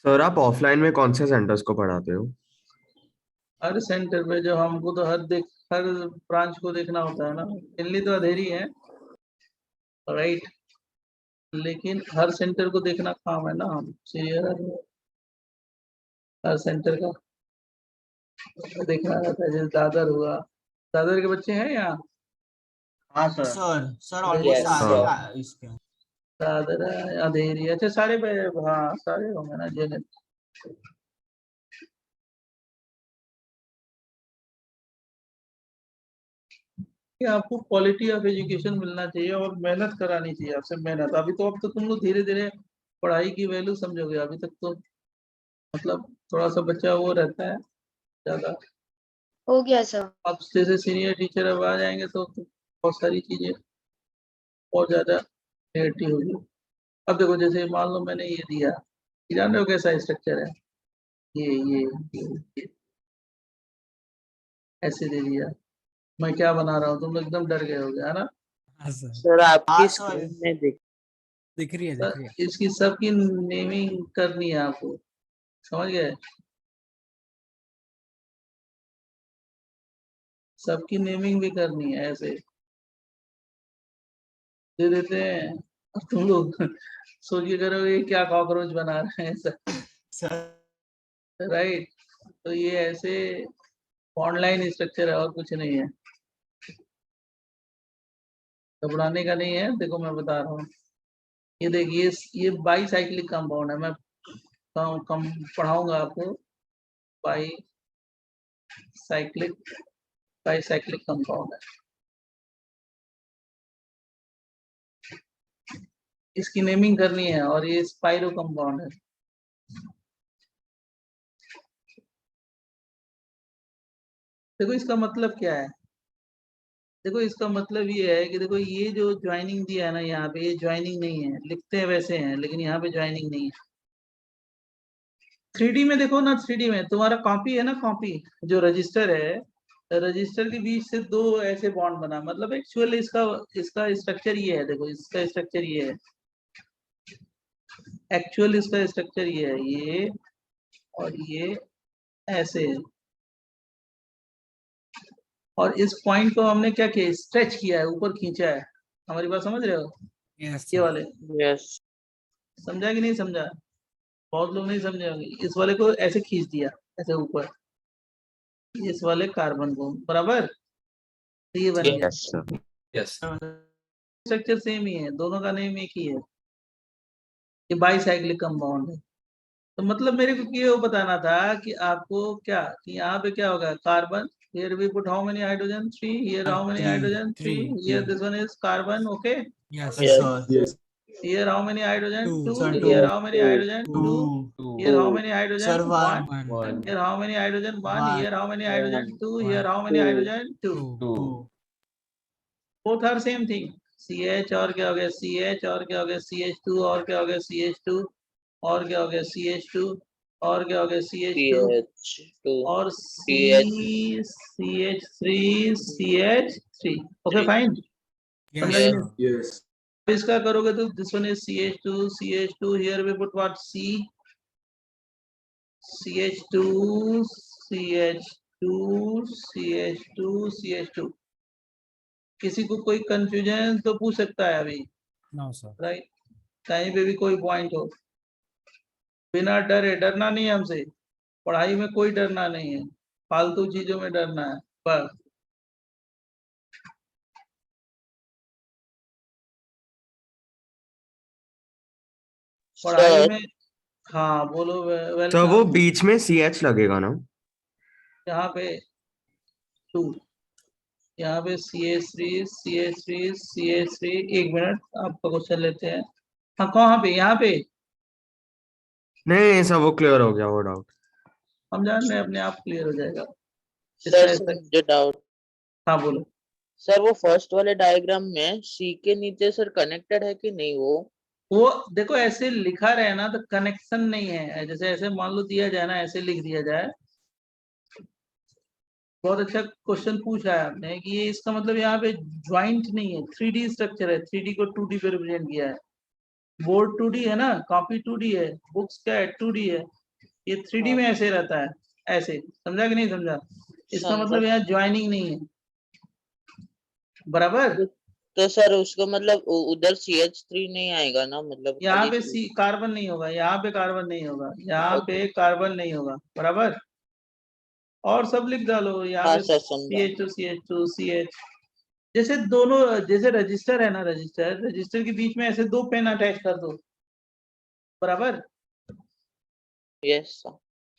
सर आप ऑफलाइन में कौन से सेंटर्स को पढ़ाते हो? हर सेंटर पे जो हमको तो हर ब्रांच को देखना होता है ना, दिल्ली तो अधेरी है, राइट, लेकिन हर सेंटर को देखना काम है ना हम हर सेंटर का देखना रहता है। जैसे दादर हुआ, दादर के बच्चे हैं यहाँ? हाँ सर। सर ऑलमोस्ट Yes, सारे sir. इसके। दादर है, अधेरी, अच्छा सारे हाँ सारे होंगे ना जेने। कि आपको क्वालिटी ऑफ एजुकेशन मिलना चाहिए और मेहनत करानी चाहिए आपसे, मेहनत। अभी तो, अब तो तुम लोग धीरे धीरे पढ़ाई की वैल्यू समझोगे, अभी तक तो मतलब थोड़ा सा बच्चा वो रहता है ज्यादा। हो गया सर। अब जैसे सीनियर टीचर अब आ जाएंगे तो बहुत सारी चीजें और ज्यादा क्लियरिटी होगी। अब देखो, जैसे मान लो मैंने ये दिया, ये जान रहे हो कैसा स्ट्रक्चर है, ये ऐसे दे दिया, मैं क्या बना रहा हूँ, तुम लोग एकदम डर गए हो गया, है ना? हाँ सर। सर आपकी हाँ, सर। स्क्रीन में दिख दिख रही है, दिख रही है। इसकी सबकी नेमिंग करनी है आपको, समझ गए? सबकी नेमिंग भी करनी है, ऐसे दे देते हैं और तुम लोग सोच के करोगे क्या कॉकरोच बना रहे हैं सब, सर राइट। तो ये ऐसे ऑनलाइन स्ट्रक्चर है और कुछ नहीं है, घबराने का नहीं है। देखो मैं बता रहा हूँ, ये देखिए ये बाई साइक्लिक कंपाउंड है। मैं कम पढ़ाऊंगा आपको। बाई साइक्लिक कंपाउंड है, इसकी नेमिंग करनी है। और ये स्पाइरो कंपाउंड है। देखो इसका मतलब क्या है, देखो इसका मतलब ये है कि देखो ये जो ज्वाइनिंग दिया है ना यहाँ पे, ये ज्वाइनिंग नहीं है, लिखते हैं वैसे हैं लेकिन यहाँ पे ज्वाइनिंग नहीं है। 3D में देखो ना, 3D में तुम्हारा कॉपी है ना, कॉपी जो रजिस्टर है, रजिस्टर के बीच से दो ऐसे बॉन्ड बना, मतलब एक्चुअली इसका इसका स्ट्रक्चर ये है। देखो इसका स्ट्रक्चर ये है, एक्चुअल इसका स्ट्रक्चर ये है, ये और ये ऐसे है। और इस पॉइंट को हमने क्या किया, स्ट्रेच किया है, ऊपर खींचा है। हमारी बात समझ रहे हो? Yes, ये sir. वाले यस समझा कि नहीं समझा? बहुत लोग नहीं समझे होंगे। इस वाले को ऐसे खींच दिया, ऐसे ऊपर, इस वाले कार्बन को, बराबर। तो ये बन गया, yes sir yes structure same ही है, दोनों का नेम एक ही है। ये बाईसाइक्लिक कंपाउंड है। तो मतलब मेरे को ये बताना था कि आपको क्या, कि यहाँ पे क्या होगा, carbon, here we put how many hydrogen, 3, here how many hydrogen, 3, here this one is carbon, okay, Yes, yes sir. sir yes here how many hydrogen, 2. 2, sir here two how many hydrogen, 2, here how many hydrogen, sir 1, 1. here how many hydrogen, 1, 1 here how many hydrogen, 2, here 1. how many hydrogen, 2, 2. 2 both are same thing। CH और क्या हो गया, CH और क्या हो गया, CH2 और क्या हो गया, CH2 और क्या हो गया, CH2 और क्या हो गया, CH2 CH2 और CH CH3 okay fine. Yes, समझा कि sir. नहीं? यस इसका करोगे तो this one is CH2 here we put what, CH2 CH2 किसी को कोई कंफ्यूजन तो पूछ सकता है अभी, No, sir. राइट? कहीं पे भी कोई पॉइंट हो, बिना डरे, डरना नहीं है हमसे, पढ़ाई में कोई डरना नहीं है, फालतू चीजों में डरना है बस। पढ़ाई सर में, हाँ बोलो, तो वो वेलकम। बीच में CH लगेगा ना? यहाँ पे 2, यहाँ पे CH3 एक मिनट आपका क्वेश्चन लेते हैं। हाँ कहाँ पे, यहाँ पे नहीं सब वो क्लियर हो गया वो डाउट। हम जान रहे हैं, अपने आप क्लियर हो जाएगा सर इसका सर इसका। मुझे डाउट हाँ बोलो। सर वो फर्स्ट वाले डायग्राम में सी के नीचे सर कनेक्टेड है कि नहीं वो देखो ऐसे लिखा रहे ना तो कनेक्शन नहीं है, जैसे ऐसे मान लो दिया जाए ना, ऐसे लिख दिया जाए। बहुत अच्छा क्वेश्चन पूछा है आपने कि ये इसका मतलब यहाँ पे ज्वाइंट नहीं है, 3D स्ट्रक्चर है, 3D को 2D पे रिप्रेजेंट किया है। बोर्ड 2D है ना, कॉपी 2D है, बुक्स क्या है 2D है, ये 3D वो में ऐसे रहता है, ऐसे। समझा कि नहीं समझा? इसका समझा मतलब यहाँ ज्वाइनिंग नहीं है, बराबर। तो सर उसका मतलब उधर CH3 नहीं आएगा ना मतलब यहाँ खाली पे C कार्बन नहीं होगा, यहाँ पे कार्बन नहीं होगा, यहाँ पे कार्बन नहीं होगा, बराबर। और सब लिख डालो यहाँ हाँ पे, सर समझा CH2 CH2 CH, जैसे दोनों, जैसे रजिस्टर है ना, रजिस्टर के बीच में ऐसे दो पेन अटैच कर दो, बराबर। यस सर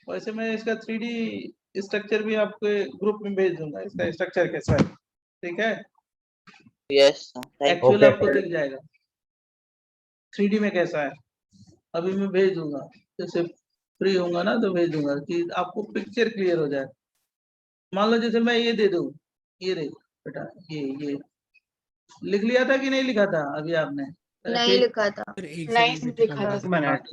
वैसे मैं इसका 3D स्ट्रक्चर भी आपके ग्रुप में भेज दूंगा, इसका स्ट्रक्चर कैसा है, ठीक है? यस सर थैंक एक्चुअल आपको दिख जाएगा 3D में कैसा है, अभी मैं भेज दूंगा, जैसे फ्री होऊंगा ना तो भेज दूंगा कि आपको पिक्चर क्लियर हो जाए। मान लो जैसे मैं ये दे दूं, ये देखो बेटा, ये लिख लिया था कि नहीं लिखा था अभी आपने? नहीं लिखा था। Sir, एक नहीं second लिखा बेटा। था। मिनट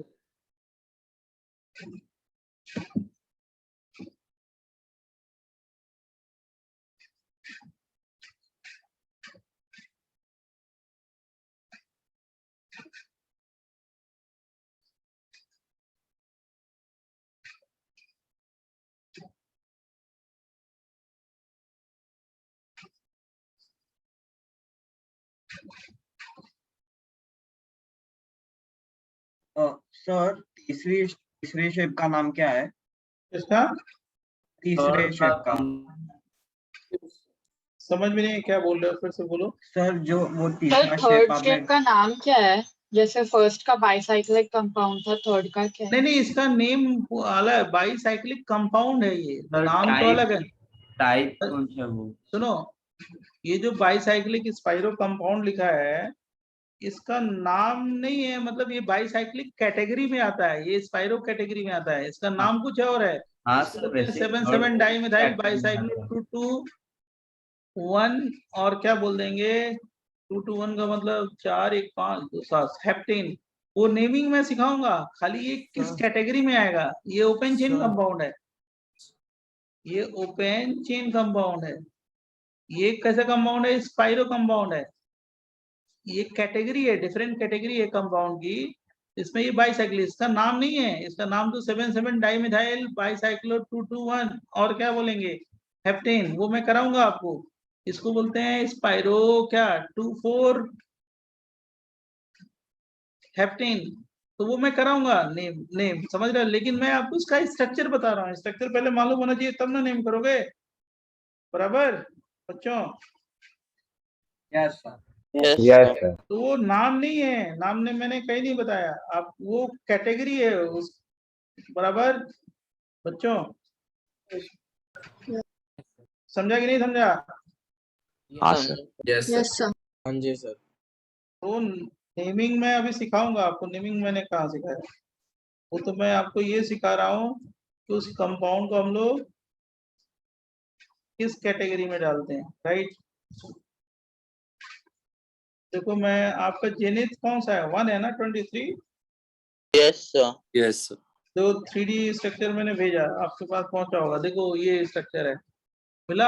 सर तीसरी तीसरी शेप का नाम क्या है? इसका तीसरे शेप का समझ में नहीं क्या बोल रहे हो, फिर से बोलो। सर, जो वो सर तीसरा थर्ड शेप आपने शेप का नाम क्या है? जैसे फर्स्ट का बाइसाइक्लिक कंपाउंड था, थर्ड का क्या है? नहीं नहीं, इसका नेम अलग है, बाईसाइक्लिक कंपाउंड है ये, नाम तो अलग है। टाइप कौन सा वो? सुनो, ये जो बाईसाइक्लिक स्पाइरो कंपाउंड लिखा है, इसका नाम नहीं है, मतलब ये बाईसाइक्लिक कैटेगरी में आता है, ये स्पाइरो कैटेगरी में आता है, इसका नाम कुछ और है। हाँ इसको सर, बोलते हैं वैसे 7,7 डाइमिथाइल category में बाईसाइक्लिक आता है। 2,2,1, और क्या बोल देंगे 2,2,1 का मतलब 4, 1, 5, 2, 7 हेप्टेन। वो नेमिंग मैं सिखाऊंगा, खाली ये किस हाँ। कैटेगरी में आएगा। ये ओपन चेन सर। कंपाउंड है, ये ओपन चेन कंपाउंड है। ये कैसा कंपाउंड है? स्पाइरो कंपाउंड है। ये कैटेगरी है, डिफरेंट कैटेगरी है कंपाउंड की। इसमें ये बाईसाइक्लिक, इसका नाम नहीं है, इसका नाम तो 7,7 डाइमिथाइल बाईसाइक्लो 2,2,1 और क्या बोलेंगे हेप्टेन, वो मैं कराऊंगा आपको। इसको बोलते हैं स्पाइरो क्या 2,4 हेप्टेन, तो वो मैं कराऊंगा। नेम नेम समझ रहे हो, लेकिन मैं आपको इसका स्ट्रक्चर बता रहा हूँ। स्ट्रक्चर पहले मालूम होना चाहिए, तब ना नेम करोगे, बराबर बच्चों। Yes sir. Yes, sir. तो वो नाम नहीं है, नाम ने मैंने कहीं नहीं बताया, आप वो कैटेगरी है उस, बराबर बच्चों। समझा कि नहीं समझा? हाँ Some- सर। Yes sir. हाँ जी सर। तो नेमिंग मैं अभी सिखाऊंगा आपको। नेमिंग मैंने कहाँ सिखाया, वो तो मैं आपको ये सिखा रहा हूँ कि उस कंपाउंड को हम लोग किस कैटेगरी में डालते हैं, राइट। देखो मैं आपका जेनिथ कौन सा है, 1 है ना 23। Yes, sir. जो 3D स्ट्रक्चर मैंने भेजा आपके पास पहुंचा होगा, देखो ये स्ट्रक्चर है, मिला।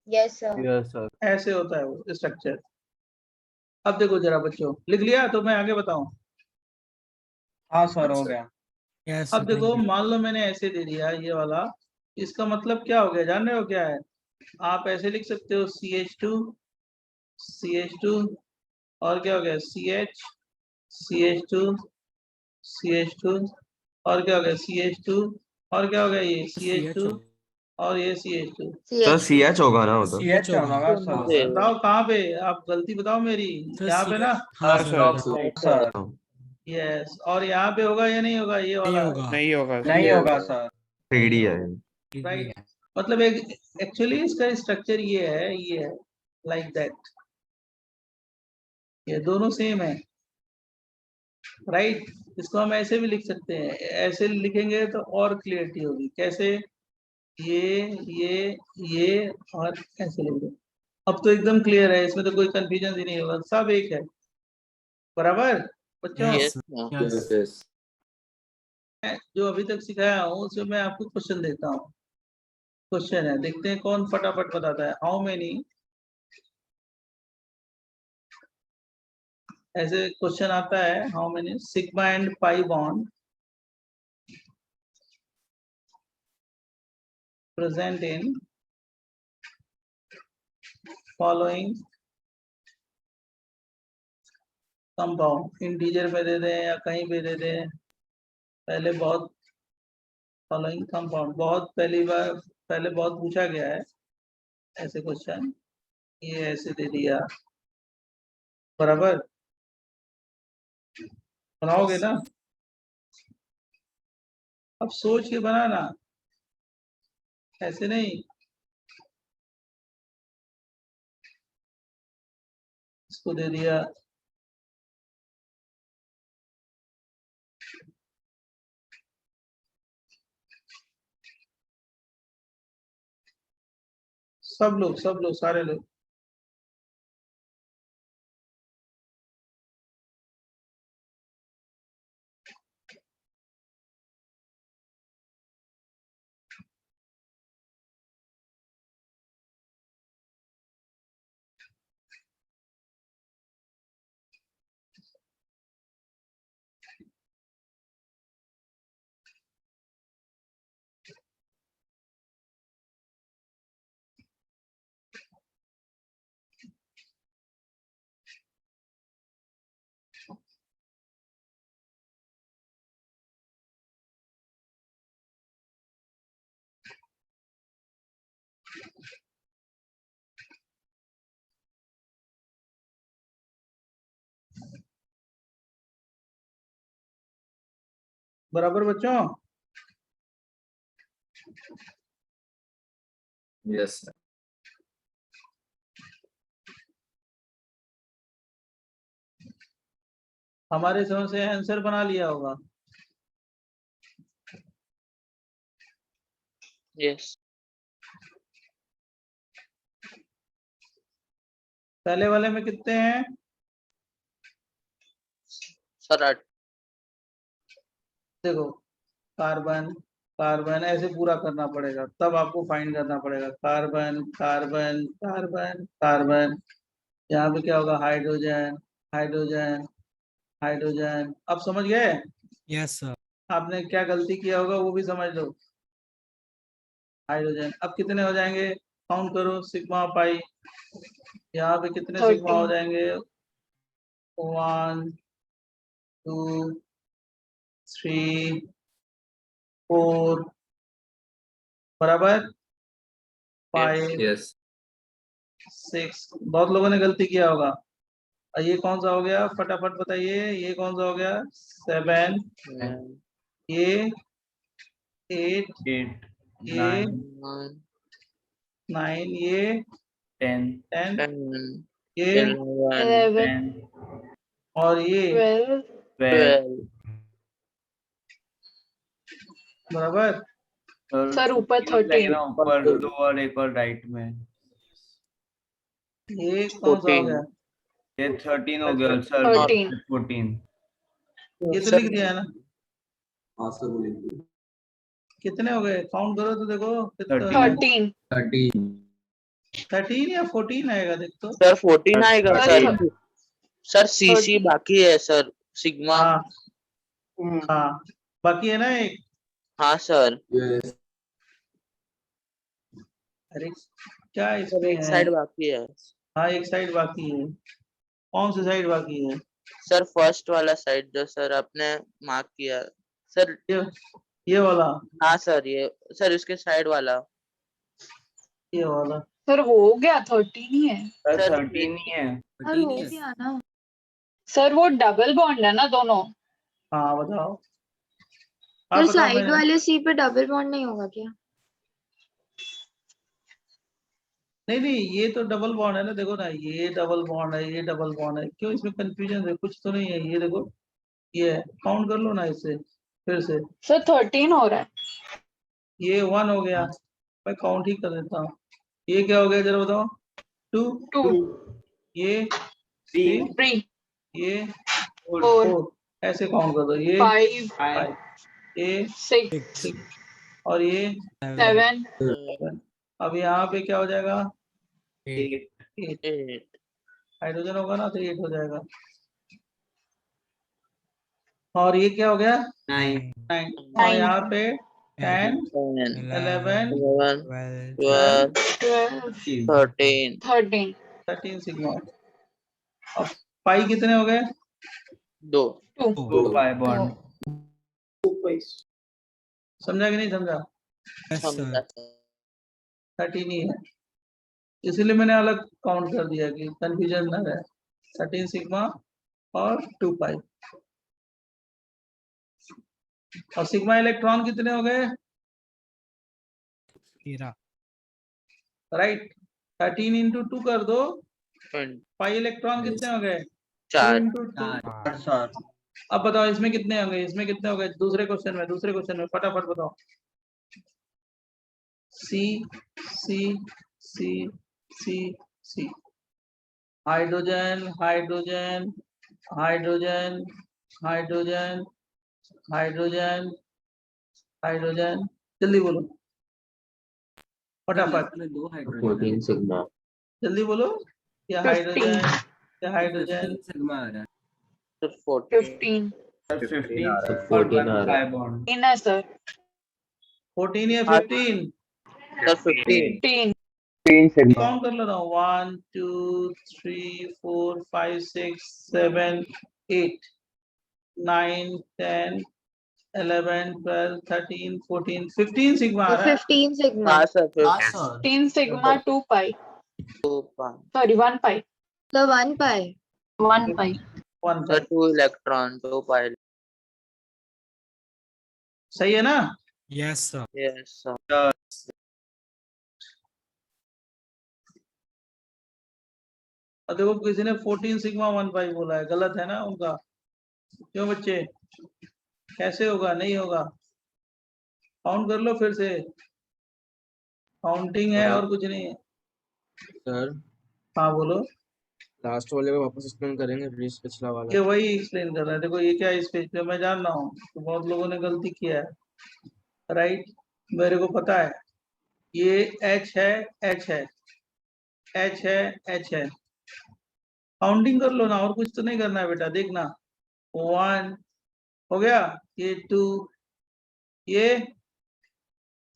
Yes sir. Yes, sir. ऐसे होता है वो स्ट्रक्चर। अब देखो जरा बच्चों, लिख लिया तो मैं आगे बताऊं। हाँ सर, हो गया। Yes, अब sir. देखो Thank you. मान लो मैंने ऐसे दे दिया ये वाला, इसका मतलब क्या हो गया जान रहे हो क्या है? आप ऐसे लिख सकते हो CH2 CH2, और क्या हो गया CH CH2 CH2, और क्या हो गया CH2, और क्या हो गया ये CH2, CH और ये CH2। सर CH होगा ना वो तो? CH होगा होगा। सर। Yes. बताओ कहाँ पे, आप गलती बताओ मेरी। सर यहाँ पे ना, हाँ हाँ, सर। sir. सर, यस, और यहाँ पे होगा या नहीं होगा ये नहीं वाला, होगा। नहीं होगा नहीं होगा सर। 3D है। राइट। मतलब एक एक्चुअली इसका स्ट्रक्चर ये है लाइक दैट, ये दोनों सेम है, राइट। इसको हम ऐसे भी लिख सकते हैं, ऐसे लिखेंगे तो और क्लियरिटी होगी। कैसे? ये ये ये और ऐसे लिख दो। अब तो एकदम क्लियर है, इसमें तो कोई कंफ्यूजन ही नहीं होगा, सब एक है, बराबर बच्चों। Yes, Yes, sir. sir. Yes. मैं जो अभी तक सिखाया हूँ उसमें मैं आपको क्वेश्चन देता हूँ। क्वेश्चन है, देखते हैं कौन फटाफट बताता है। हाउ मेनी, ऐसे क्वेश्चन आता है, how many sigma and pi bond present in following compound। Integer में दे दें या कहीं पे दे दें, पहले बहुत फॉलोइंग कंपाउंड बहुत पहली बार पहले बहुत पूछा गया है ऐसे क्वेश्चन, ये ऐसे दे दिया, बराबर बनाओगे ना? अब सोच के बनाना, ऐसे नहीं। इसको दे दिया, सब लोग सारे लोग बराबर बच्चों? Yes sir. हमारे समझ से आंसर बना लिया होगा। यस पहले वाले में कितने हैं? सर 8। देखो, कार्बन कार्बन ऐसे पूरा करना पड़ेगा, तब आपको फाइंड करना पड़ेगा। कार्बन कार्बन कार्बन कार्बन, यहाँ पे क्या होगा? Hydrogen hydrogen hydrogen. अब समझ गए? Yes, sir. आपने क्या गलती किया होगा वो भी समझ लो। हाइड्रोजन अब कितने हो जाएंगे? काउंट करो, सिग्मा पाई। यहाँ पे कितने सिग्मा हो 13. जाएंगे? 1 2 3 4 बराबर 5 यस 6। बहुत लोगों ने गलती किया होगा। और ये कौन सा हो गया? फटाफट बताइए, ये कौन सा हो गया? 7, ये 8, 8 ये 9 9, ये 10 10, ये 11 11. और ये 12. 12 बराबर। सर ऊपर तीन लगे 13. ना, ऊपर 2 और एक और राइट में। ये कौन सा हो 14 गया? ये 13 हो गया सर। 13. 14 ये तो सर लिख दिया है ना? हाँ सर वो लिख दो। कितने हो गए? काउंट करो तो देखो कितने हो 13 गए? 13. 13 या 14 आएगा, देख तो। सर 14 आएगा सर। 13. Sir CC 13. बाकी है सर, सिग्मा। हाँ हाँ, बाकी है ना एक। हाँ सर। यस अरे क्या सर इसमें एक है? साइड बाकी है। हाँ, एक साइड बाकी है। कौन सी साइड बाकी है? सर फर्स्ट वाला साइड जो सर आपने मार्क किया सर। ये वाला? हाँ सर, ये सर इसके साइड वाला। ये वाला? सर हो गया 13 ही है. सर सर 13 ही है। सर हो गया ना. सर वो डबल बॉन्ड है ना दोनों. हाँ बताओ, तो आप बताओ। साइड मैंने वाले सी पे डबल बॉन्ड नहीं होगा क्या? नहीं नहीं, ये तो डबल बॉन्ड है ना, देखो ना, ये डबल बॉन्ड है, ये डबल बॉन्ड है। क्यों इसमें कंफ्यूजन है? कुछ तो नहीं है। ये देखो, ये काउंट कर लो ना इसे फिर से। सर 13 हो रहा है. ये 1 हो गया, मैं काउंट ही कर देता हूँ। ये क्या हो गया जरा बताओ? 2, 2. ये 3 3, 3. ये 4. 4, ऐसे काउंट कर दो। ये 5. 5, ये 6. 6 और ये 7. 7। अब यहाँ पे क्या हो जाएगा? 8 8। 8। हाइड्रोजन होगा ना तो 8 हो जाएगा। और ये क्या हो गया? 9 9। और यहाँ पे 10, 11, 11 12, 12 12. 13 13. 13 सिग्मा। अब पाई कितने हो गए? 2। 2. 2 pi bond। समझा कि नहीं समझा? Yes, समझा sir. सर। 13 ही है, इसलिए मैंने अलग काउंट कर दिया कि कंफ्यूजन ना रहे। 13 सिग्मा और 2 पाई। और सिग्मा इलेक्ट्रॉन कितने हो गए? 13. राइट, 13 इंटू 2 कर दो। 20 पाई इलेक्ट्रॉन कितने हो गए? 2 4 इंटू 2। अब बताओ इसमें कितने होंगे? इसमें कितने हो गए? दूसरे क्वेश्चन में फटाफट बताओ। C C C C C, hydrogen hydrogen hydrogen hydrogen hydrogen hydrogen, जल्दी बोलो फटाफट, 14 सिग्मा जल्दी बोलो। क्या 15. हाइड्रोजन, क्या हाइड्रोजन? सर 14 15. 15 तो और 14 आ 1 रहा pi है। bond। इन है सर. 14 या 15? सर 15 15. काउंट कर लो ना। 1 2 3 4 5 6 7 8 9 10 11 12 13 14 15 सिग्मा आ रहा है 15 sigma. हाँ सर हाँ 15 sir 15 sigma 2 pi. pi. Sorry, 1 pi. So 1 pi. 1 pi. 1 sir 2 electron 2 pi. सही है ना? Yes, sir. Yes sir. और देखो किसी ने 14 सिग्मा 1 पाई बोला है, गलत है ना उनका? क्यों बच्चे? कैसे होगा? नहीं होगा। काउंट कर लो फिर से, काउंटिंग है और कुछ नहीं है। सर हाँ बोलो। लास्ट वाले को वापस एक्सप्लेन करेंगे प्लीज, पिछला वाला। ये वही एक्सप्लेन कर रहा है। देखो ये क्या इस पेज पे मैं जान रहा हूँ तो बहुत लोगों ने गलती किया है, राइट? मेरे को पता है ये H है, H है, H है, H है। काउंटिंग कर लो ना, और कुछ तो नहीं करना है बेटा। देखना 1 हो गया, ये 2, ये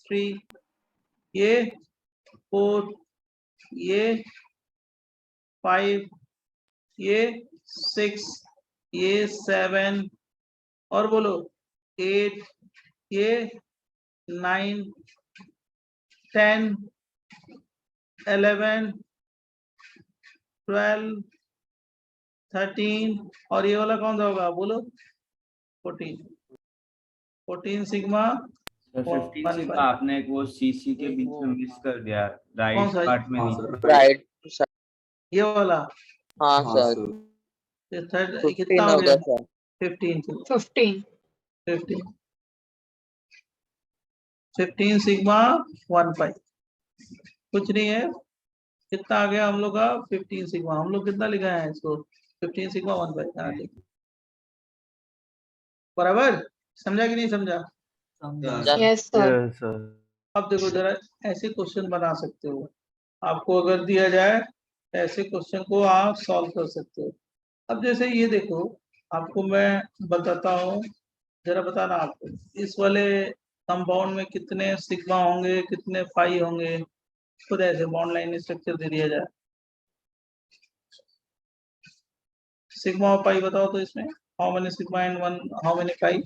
3, ये 4, ये 5, ये 6, ये 7 और बोलो 8, ये 9 10 11 12 13 और ये वाला कौन सा होगा? बोलो 14 सिग्मा 15 सिग्मा आपने एक वो सीसी के बीच में मिस कर दिया, कौन राइट सा? पार्ट में नहीं। Right sir. ये वाला हाँ सर ये थर्ड 15 कितना हो होगा गया? सर. 15. 15 सिग्मा 1 पाई, कुछ नहीं है। कितना आ गया हम लोग का? 15 सिग्मा। हम लोग कितना लिखा है इसको? 15 सिग्मा 1 पाई। हाँ ठीक, बराबर। समझा कि नहीं समझा? समझा। Yes sir. अब देखो जरा ऐसे क्वेश्चन बना सकते हो। आपको अगर दिया जाए ऐसे क्वेश्चन को आप सॉल्व कर सकते हो। अब जैसे ये देखो, आपको मैं बताता हूँ, जरा बताना आपको इस वाले कंपाउंड में कितने सिग्मा होंगे, कितने पाई होंगे। खुद ऐसे बॉन्ड लाइन स्ट्रक्चर दे दिया जाए, सिग्मा और पाई बताओ तो इसमें how many sigma and 1 how many pi?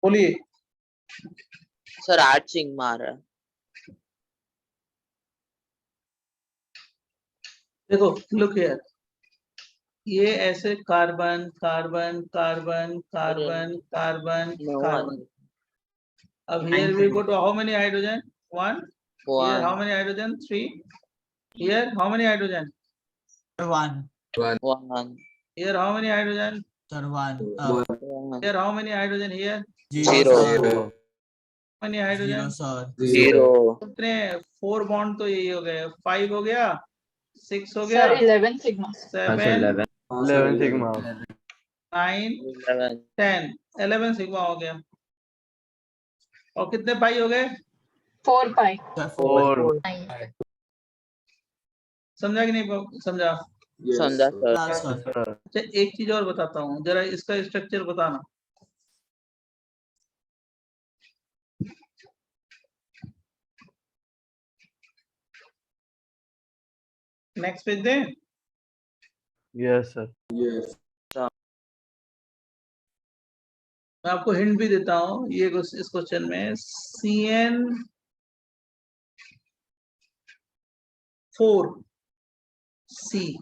बोलिए। सर 8 सिग्मा आ रहा है. देखो लुक हियर, ये ऐसे carbon carbon carbon carbon carbon No carbon. one. अब here we go to how many hydrogen? 1. Here how 1 many hydrogen? 3. Here how many hydrogen? 1 1 Here how many hydrogen? sir 1 1 Here how many hydrogen? Here 0 0 sir how many hydrogen? 0 sir 0 कितने? 4 bond तो यही हो गए। 5 हो गया, 6 हो गया, Sir, 11 sigma. 7 11 sigma 9 11 10 11 sigma हो गया। और कितने पाई हो गए? 4 pi. sir 4 समझा कि नहीं समझा? समझा सर. हाँ सर अच्छा एक चीज और बताता हूँ, जरा इसका स्ट्रक्चर बताना। नेक्स्ट पेज दे। यस सर मैं आपको हिंट भी देता हूँ, ये इस क्वेश्चन में CN4 C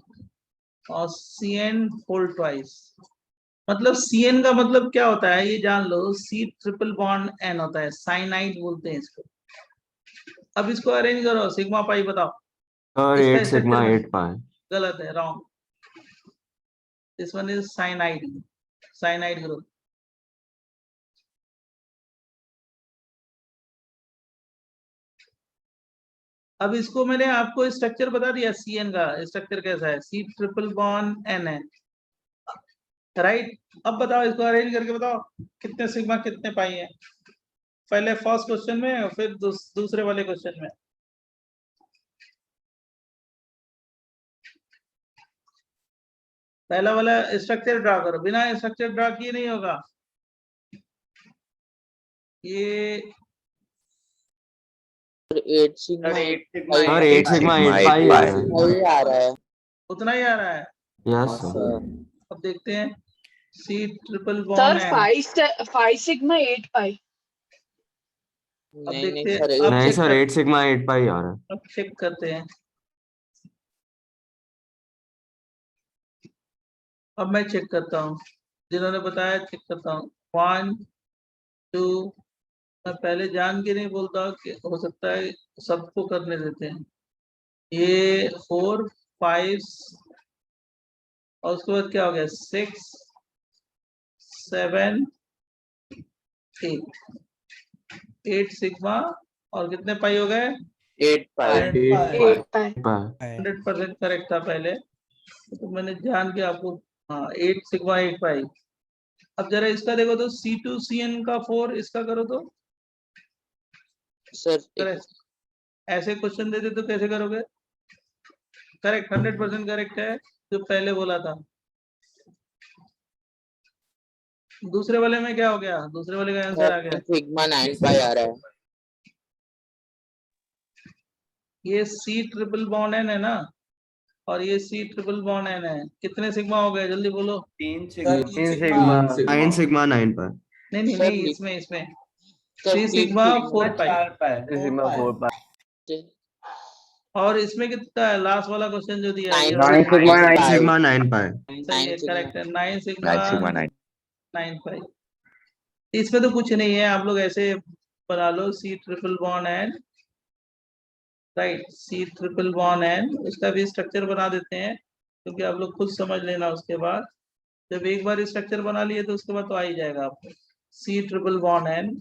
और CN होल ट्वाइस। मतलब CN का मतलब क्या होता है ये जान लो, C ट्रिपल बॉन्ड N होता है, साइनाइड बोलते हैं इसको। अब इसको अरेंज करो, सिग्मा पाई बताओ। सर इसका 8 सिग्मा structure 8 पाई। गलत है, wrong. This one is cyanide, cyanide group. अब इसको मैंने आपको स्ट्रक्चर बता दिया, CN का स्ट्रक्चर कैसा है, C ट्रिपल बॉन्ड N है, राइट? अब बताओ इसको अरेंज करके बताओ कितने सिग्मा कितने पाई है, पहले फर्स्ट क्वेश्चन में और फिर दूसरे वाले क्वेश्चन में। पहला वाला स्ट्रक्चर ड्रा करो, बिना स्ट्रक्चर ड्रा किए नहीं होगा ये। 8 सिग्मा सर 8 सिग्मा 8 पाई आ रहा है। उतना ही आ रहा है। Yes sir. अब देखते हैं C ट्रिपल सर बॉन्ड है। 5 सिग्मा 8 पाई। अब नहीं देखते नहीं हैं, सर अब नहीं चेक सर कर, 8 सिग्मा 8 पाई आ रहा है। अब चेक करते हैं। अब मैं चेक करता हूँ, जिन्होंने बताया चेक करता हूँ। 1 2, मैं पहले जान के नहीं बोलता कि हो सकता है सबको करने देते हैं। ये 4 5 और उसके बाद क्या हो गया 6 7 8 सिग्मा और कितने पाई हो गए 8 पाई। 8 पाई। 100% करेक्ट था पहले, तो मैंने जान के आपको, हाँ 8 सिग्मा 8 पाई। अब जरा इसका देखो तो C2CN का 4, इसका करो तो। सर करेक्ट, ऐसे क्वेश्चन देते तो कैसे करोगे? करेक्ट, 100% करेक्ट है जो पहले बोला था। दूसरे वाले में क्या हो गया? दूसरे वाले का आंसर आ गया, सिग्मा 9 पाई आ रहा है। ये C ट्रिपल बॉन्ड N है ना, और ये C ट्रिपल बॉन्ड N है। कितने सिग्मा हो गए जल्दी बोलो? 3 9 सिग्मा 9 पाई। नहीं नहीं सर, नहीं, इसमें सर 3 सिग्मा 4 पाई। 4 पाई। और इसमें कितना है लास्ट वाला क्वेश्चन जो दिया है? ये 9 सिग्मा 9 पाई। सही है, करेक्ट है, 9 सिग्मा 9 पाई। इसमें तो कुछ नहीं है, आप लोग ऐसे बना लो C triple bond N, right, C triple bond N, उसका भी स्ट्रक्चर बना देते हैं क्योंकि आप लोग खुद समझ लेना। उसके बाद जब एक बार स्ट्रक्चर बना लिए तो उसके बाद तो आ ही जाएगा आपको। C ट्रिपल बॉन्ड N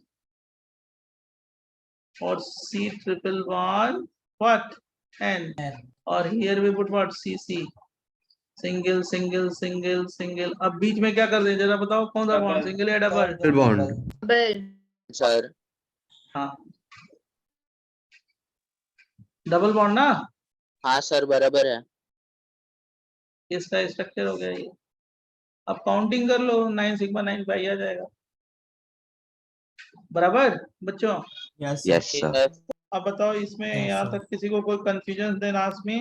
और C triple bond what N, और here we put what CC, single single single single. अब बीच में क्या कर दें जरा बताओ, कौन सा बॉन्ड, सिंगल या double? Double bond. Double. Sir हाँ डबल बॉन्ड ना, हाँ सर बराबर है। इसका स्ट्रक्चर हो गया ये। अब काउंटिंग कर लो, 9 सिग्मा 9 पाई आ जाएगा। बराबर बच्चों? यस अब बताओ इसमें Yes, यहाँ sir. तक किसी को कोई कंफ्यूजन देन आस्क मी,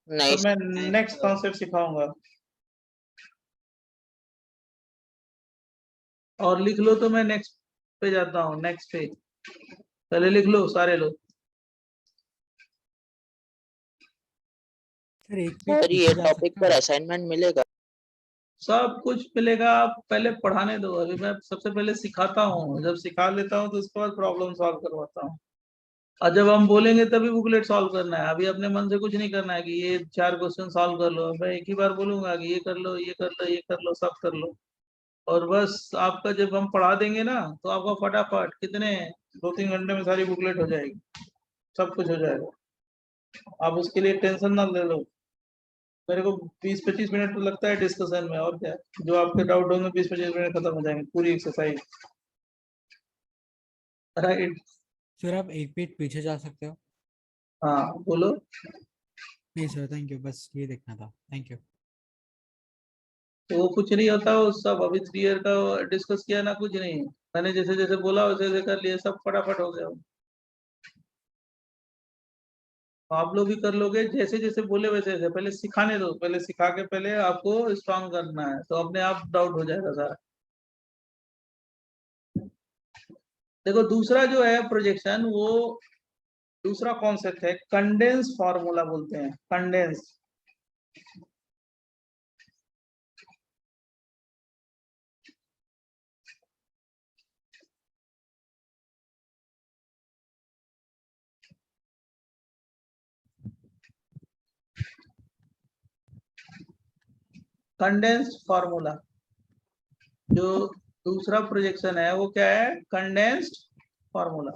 नहीं तो मैं नेक्स्ट कॉन्सेप्ट सिखाऊंगा। और लिख लो तो मैं नेक्स्ट पे जाता हूँ, नेक्स्ट पे। पहले लिख लो सारे लोग। सर एक सर ये टॉपिक पर असाइनमेंट मिलेगा? सब कुछ मिलेगा, आप पहले पढ़ाने दो। अभी मैं सबसे पहले सिखाता हूँ, जब सिखा लेता हूँ तो उसके बाद प्रॉब्लम सॉल्व करवाता हूँ। और जब हम बोलेंगे तभी बुकलेट सॉल्व करना है। अभी अपने मन से कुछ नहीं करना है कि ये 4 क्वेश्चन सॉल्व कर लो। मैं एक ही बार बोलूंगा कि ये कर लो, ये कर लो, ये कर लो, सब कर लो। और बस आपका जब हम पढ़ा देंगे ना तो आपका फटाफट कितने 2-3 घंटे में सारी बुकलेट हो जाएगी, सब कुछ हो जाएगा। आप उसके लिए टेंशन ना ले लो। मेरे को 20-25 मिनट तो लगता है डिस्कशन में, और क्या, जो आपके डाउट होंगे 20-25 मिनट खत्म हो जाएंगे पूरी एक्सरसाइज, राइट? सर आप एक पेज पीछे जा सकते हो? हाँ बोलो। नहीं सर थैंक यू, बस ये देखना था, थैंक यू। तो वो कुछ नहीं होता, वो सब अभी 3 ईयर का डिस्कस किया ना, कुछ नहीं। मैंने जैसे जैसे बोला वैसे वैसे कर लिए, सब फटाफट हो गया। तो आप लोग भी कर लोगे जैसे जैसे बोले वैसे वैसे। पहले सिखाने दो, पहले सिखा के पहले आपको स्ट्रांग करना है, तो अपने आप डाउट हो जाएगा सारा। देखो दूसरा जो है प्रोजेक्शन, वो दूसरा कॉन्सेप्ट है कंडेंस फार्मूला बोलते हैं, कंडेंस। कंडेंस्ड फार्मूला, जो दूसरा प्रोजेक्शन है वो क्या है? Condensed formula.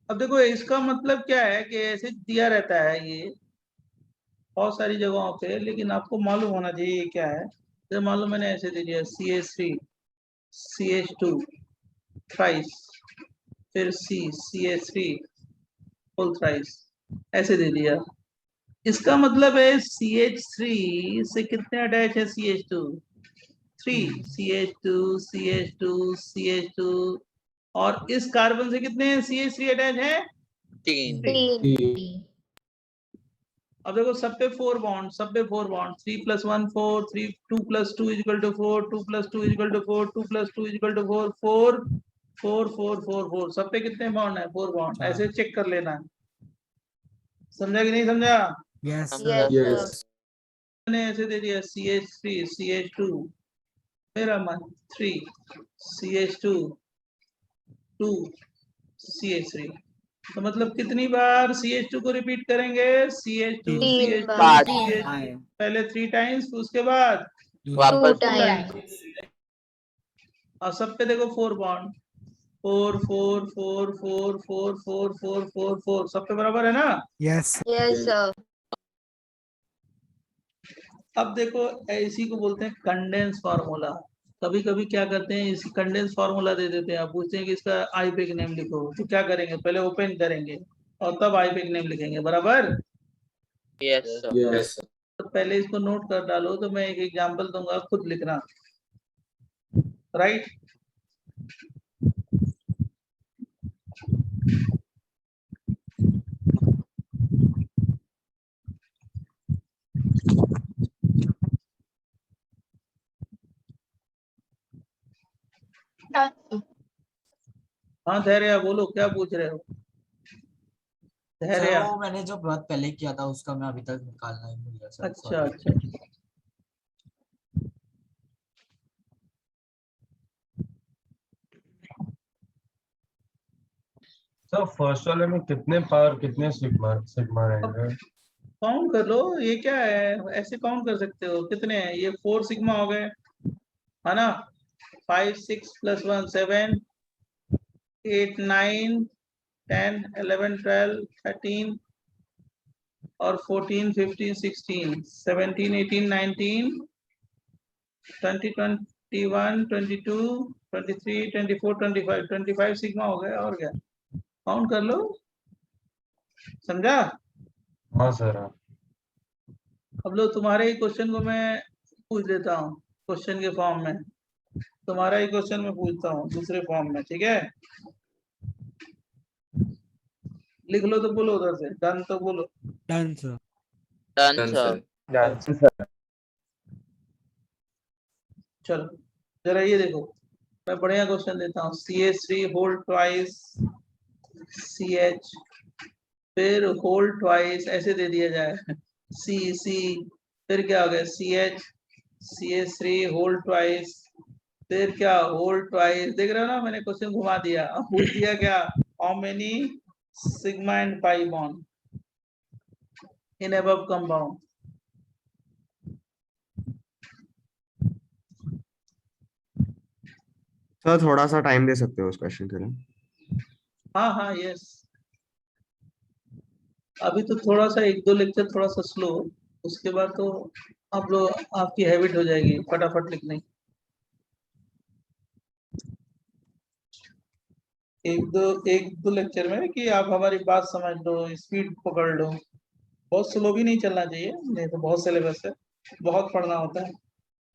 अब देखो इसका मतलब क्या है कि ऐसे दिया रहता है ये बहुत सारी जगहों पे, लेकिन आपको मालूम होना चाहिए ये क्या है। तो मालूम मैंने ऐसे दे दिया CH3 CH2 थ्राइस फिर CH3 होल थ्राइस, ऐसे दे दिया। इसका मतलब है CH3 से कितने अटैच है CH2? 3 CH2 CH2 CH2, और इस कार्बन से कितने CH3 अटैच है? 3 3 अब देखो सब पे 4 बॉन्ड, सब पे 4 बॉन्ड, 3 + 1 4, 3 2 + 2 = 4, 2 + 2 = 4, 2 + 2 = 4, 4 4 4 4 4, सब पे कितने बॉन्ड है? 4 बॉन्ड। ऐसे चेक कर लेना है, समझा कि नहीं समझा? यस yes सर sir मैंने ऐसे दे दिया CH3 CH2, मेरा मन 3 CH2 2 CH3, तो मतलब कितनी बार CH2 को रिपीट करेंगे? CH2 तीन CH2 बार। CH2, पहले 3 टाइम्स, उसके बाद वापस 2 2 times टाइम्स, और सब पे देखो 4 बॉन्ड, 4 4 4 4 4 4 4 4 4, सब पे बराबर है ना? यस yes sir अब देखो इसी को बोलते हैं कंडेंस फार्मूला। कभी कभी क्या करते हैं, इसी कंडेंस फार्मूला दे देते हैं, आप पूछते हैं कि इसका आईपीक नेम लिखो, तो क्या करेंगे? पहले ओपन करेंगे और तब आईपीक नेम लिखेंगे, बराबर? Yes sir. तो पहले इसको नोट कर डालो, तो मैं एक एग्जांपल दूंगा, खुद लिखना, राइट? Done, sir. हाँ धैर्य, बोलो क्या पूछ रहे हो? सर धैर्य, वो मैंने जो व्रत पहले किया था उसका मैं अभी तक निकालना ही भूल गया सर, अच्छा sorry। अच्छा। सर फर्स्ट वाले में कितने पावर कितने सिग्मा सिग्मा रहेंगे? काउंट कर लो, ये क्या है, ऐसे काउंट कर सकते हो, कितने हैं ये? 4 सिग्मा हो गए, है ना? 5 6 + 1 7 8 9 10 11 12 13 और 14 15 16 17 18 19 20 21 22 23 24 25 25 सिग्मा हो गए, और क्या? काउंट कर लो, समझा? हाँ सर। अब लो तुम्हारे ही क्वेश्चन को मैं पूछ देता हूँ क्वेश्चन के फॉर्म में, तुम्हारा ही क्वेश्चन में पूछता हूँ दूसरे फॉर्म में, ठीक है? लिख लो तो बोलो, उधर से डन तो बोलो। Done sir done sir. चलो जरा ये देखो, मैं बढ़िया क्वेश्चन देता हूँ। CH3 होल ट्वाइस CH, फिर होल ट्वाइस ऐसे दे दिया जाए, C फिर क्या हो गया? CH CH3 होल ट्वाइस, फिर क्या? Whole twice. देख रहे हो ना, मैंने क्वेश्चन घुमा दिया, अब पूछ दिया क्या? How many sigma and pi bond in above compound? Sir थोड़ा सा टाइम दे सकते हो उस क्वेश्चन के लिए? हाँ हाँ यस, अभी तो थोड़ा सा 1-2 लेक्चर थोड़ा सा स्लो, उसके बाद तो आप लोग, आपकी हैबिट हो जाएगी फटाफट लिखने की। 1-2 लेक्चर में कि आप हमारी बात समझ लो, स्पीड पकड़ लो, बहुत स्लो भी नहीं चलना चाहिए, नहीं तो बहुत सिलेबस है, बहुत पढ़ना होता है।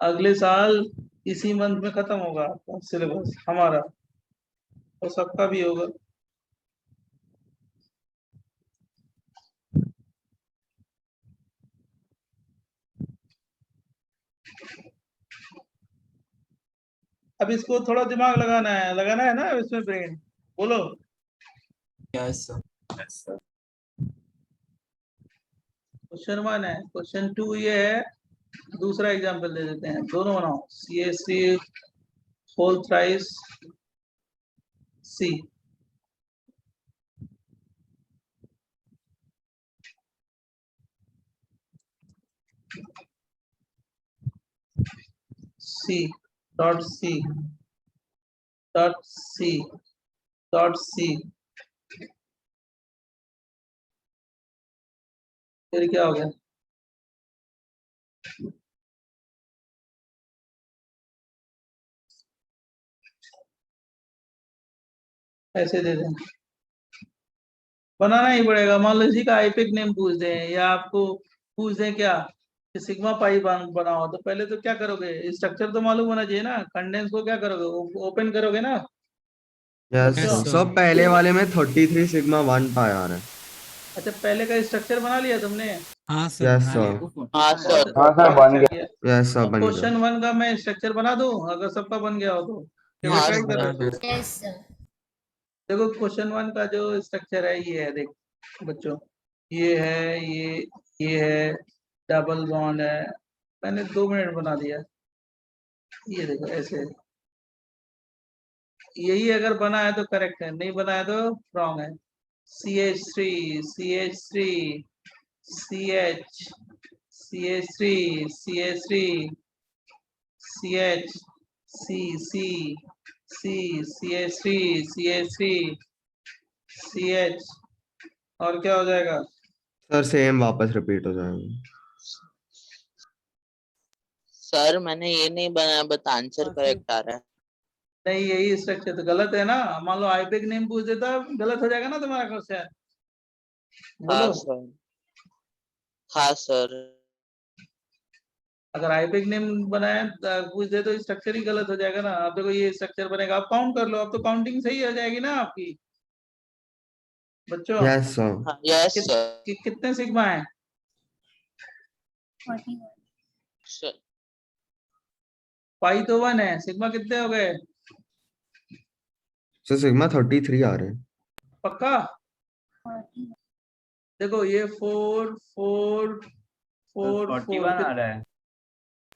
अगले साल इसी मंथ में खत्म होगा आपका सिलेबस, हमारा और सबका भी होगा। अब इसको थोड़ा दिमाग लगाना है ना इसमें, ब्रेन बोलो। Yes sir. क्वेश्चन 1 है, क्वेश्चन 2 ये है, दूसरा एग्जांपल दे देते हैं, दोनों बनाओ। CH3 whole thrice C, C dot C dot C dot C, फिर क्या हो गया? ऐसे दे दें, बनाना ही पड़ेगा। मान लो इसी का आईपिक नेम पूछ दें या आपको पूछ दें क्या कि सिग्मा पाई बनाओ, तो पहले तो क्या करोगे, स्ट्रक्चर तो मालूम होना चाहिए ना। कंडेंस को क्या करोगे, ओपन करोगे ना। यस अच्छा। सर। सब पहले वाले में 33 सिग्मा 1 पाया आ रहा है। अच्छा, पहले का स्ट्रक्चर बना लिया तुमने? हाँ सर यस बना लिया। सर। हाँ सर। बहुत अच्छा किया। यस सर, बन गया। क्वेश्चन 1 का मैं स्ट्रक्चर बना दूं अगर सबका बन गया हो तो? हाँ ट्राई सर करो। बना दो। देखो क्वेश्चन 1 का जो स्ट्रक्चर है ये है, देख बच्चों, ये है, ये है, डबल बॉन्ड है। मैंने 2 मिनट बना दिया। ये देखो ऐसे, यही अगर बना है तो करेक्ट है, नहीं बना है तो रॉन्ग है। CH3 CH3 CH CH3 CH3 CH C C C CH3 CH3 CH, और क्या हो जाएगा? सर सेम वापस रिपीट हो जाएगा। सर मैंने ये नहीं बनाया, बट आंसर करेक्ट आ रहा है। नहीं, यही स्ट्रक्चर तो गलत है ना। मान लो आईपिक नेम पूछ देता, गलत हो जाएगा ना तुम्हारा क्वेश्चन। हाँ बोलो, सर। हाँ सर। अगर आईपिक नेम बनाया पूछ दे तो स्ट्रक्चर ही गलत हो जाएगा ना। अब देखो ये स्ट्रक्चर बनेगा, आप काउंट कर लो, अब तो काउंटिंग सही हो जाएगी ना आपकी बच्चों। Yes sir. हाँ यस सर। कितने सिग्मा है? सर पाई तो 1 है, सिग्मा कितने हो गए? सर सिग्मा 33 आ रहे हैं। पक्का? देखो ये 4 4 4 41 4 आ रहा है।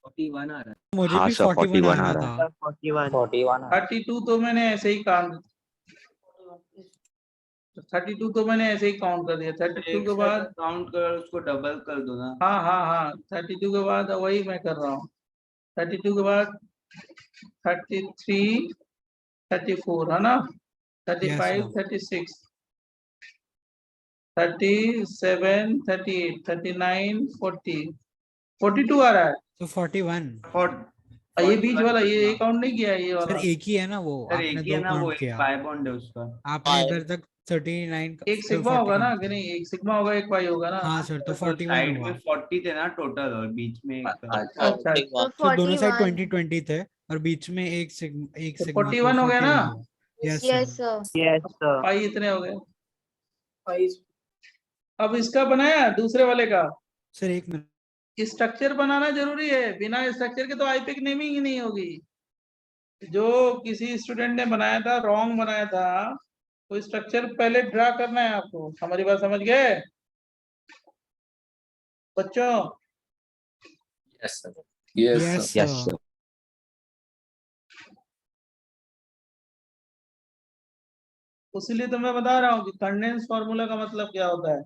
41 आ रहा है। मुझे भी 41 आ रहा था। 32 तो मैंने ऐसे ही काउंट 32 तो मैंने ऐसे ही काउंट कर दिया। 32 के बाद काउंट कर, उसको डबल कर दो ना। हाँ हाँ हाँ, 32 के बाद वही मैं कर रहा हूँ। 32 के बाद 33 34 है ना, 35 36 37 38 39 40 42 आ रहा है। तो 41 ये बीच वाला ये काउंट नहीं किया है, ये सर वाला एक ही है ना वो, सर आपने एक ही है 2 ना, वो काउंट एक किया। पाई बॉन्ड है उसका। आपने इधर तक 39 एक सिग्मा होगा ना कि नहीं? एक सिग्मा होगा, एक पाई होगा ना। हाँ सर, तो 41 साइड हुआ। में 40 थे ना टोटल, और बीच में एक था। अच्छा, तो दोनों साइड 20 थे और बीच में एक सिग्मा, तो 41 हो गया ना? 41 हुआ। Yes sir. पाई इतने हो गए। अब इसका बनाया दूसरे वाले का सर एक मिनट, स्ट्रक्चर बनाना जरूरी है, बिना स्ट्रक्चर के तो आईपिक नेमिंग ही नहीं होगी। जो किसी स्टूडेंट ने बनाया था, रॉन्ग बनाया था, तो स्ट्रक्चर पहले ड्रा करना है आपको। हमारी बात समझ गए बच्चों? Yes sir. उसीलिए तो मैं बता रहा हूँ कि कंडेंस फार्मूला का मतलब क्या होता है।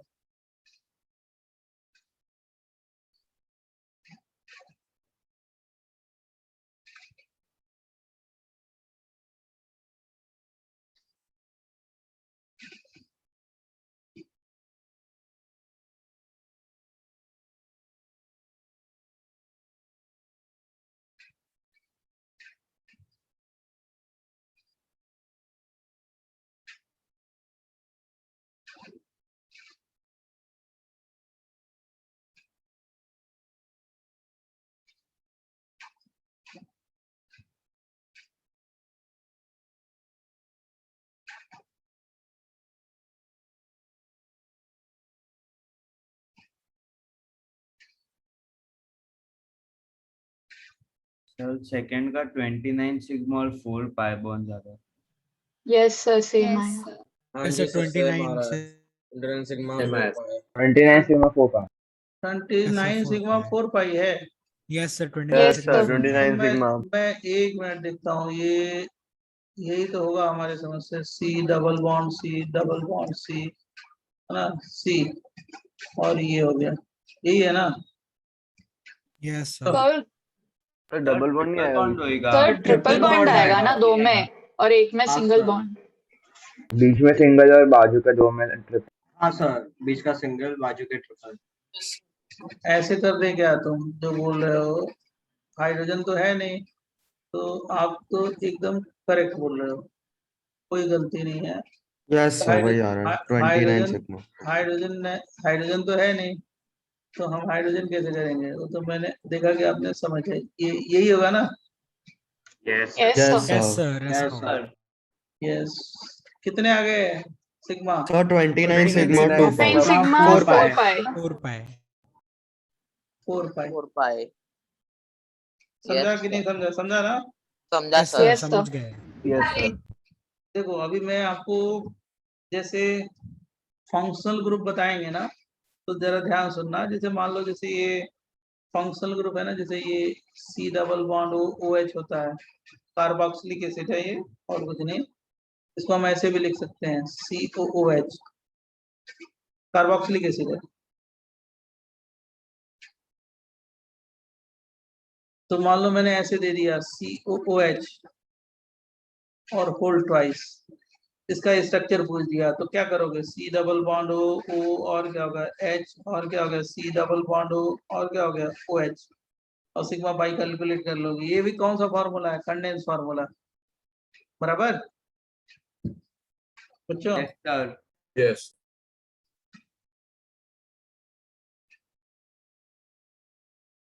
सर सेकंड का 29 सिग्मा और 4 पाई बॉन्ड आ रहा है। यस सर, सेम आया। हाँ यस जी सर, सर, सेम आ 29 रहा से है। 29 सिग्मा 4 पाई। 29 सिग्मा 4 पाई। 29 सिग्मा 4 पाई है। Yes sir, 29 Yes, sigma sir. 29 sigma. मैं एक मिनट देखता हूँ, ये यही तो होगा हमारे समझ से। C डबल बॉन्ड C है ना, C, और ये हो गया, यही है ना? Yes sir. Sir double bond नहीं आया बॉन्ड होएगा। सर ट्रिपल बॉन्ड आएगा ना, 2 में और 1 में सिंगल बॉन्ड। बीच में सिंगल और बाजू का 2 में ट्रिपल। हाँ सर, बीच का सिंगल, बाजू के ट्रिपल। ऐसे कर दे क्या तुम जो बोल रहे हो? हाइड्रोजन तो है नहीं, तो आप तो एकदम करेक्ट बोल रहे हो। कोई गलती नहीं है। यस सर वही आ रहा है 29 हाइड्रोजन सिग्मा। हाइड्रोजन तो है नहीं, तो हम हाइड्रोजन कैसे करेंगे? वो तो मैंने देखा कि आपने समझ है, ये यही होगा ना? Yes, yes sir. Yes sir sir yes yes sir. Yes. कितने आ गए सिग्मा? सर 29 सिग्मा 2 9 पाई sigma 4 4 पाई। pi. 4 पाए 4 पाई। 4 पाए। समझा Yes, कि नहीं sir. समझा? समझा ना? समझा यस सर। सर Yes, समझ sir. गए। Yes sir. देखो अभी मैं आपको जैसे फंक्शनल ग्रुप बताएंगे ना, तो जरा ध्यान सुनना। जैसे मान लो जैसे ये फंक्शनल ग्रुप है ना, जैसे ये C डबल बॉन्ड OH होता है, कार्बोक्सिलिक एसिड है ये, और कुछ नहीं। इसको हम ऐसे भी लिख सकते हैं COOH, कार्बोक्सिलिक एसिड है। तो मान लो मैंने ऐसे दे दिया COOH और होल ट्वाइस, इसका स्ट्रक्चर पूछ दिया, तो क्या करोगे? C डबल बॉन्ड O और क्या होगा H, और क्या होगा C डबल बॉन्ड O और क्या हो गया OH, और सिग्मा पाई कैलकुलेट कर लोगे। ये भी कौन सा फॉर्मूला है? कंडेंस फार्मूला, बराबर बच्चों? Yes sir. यस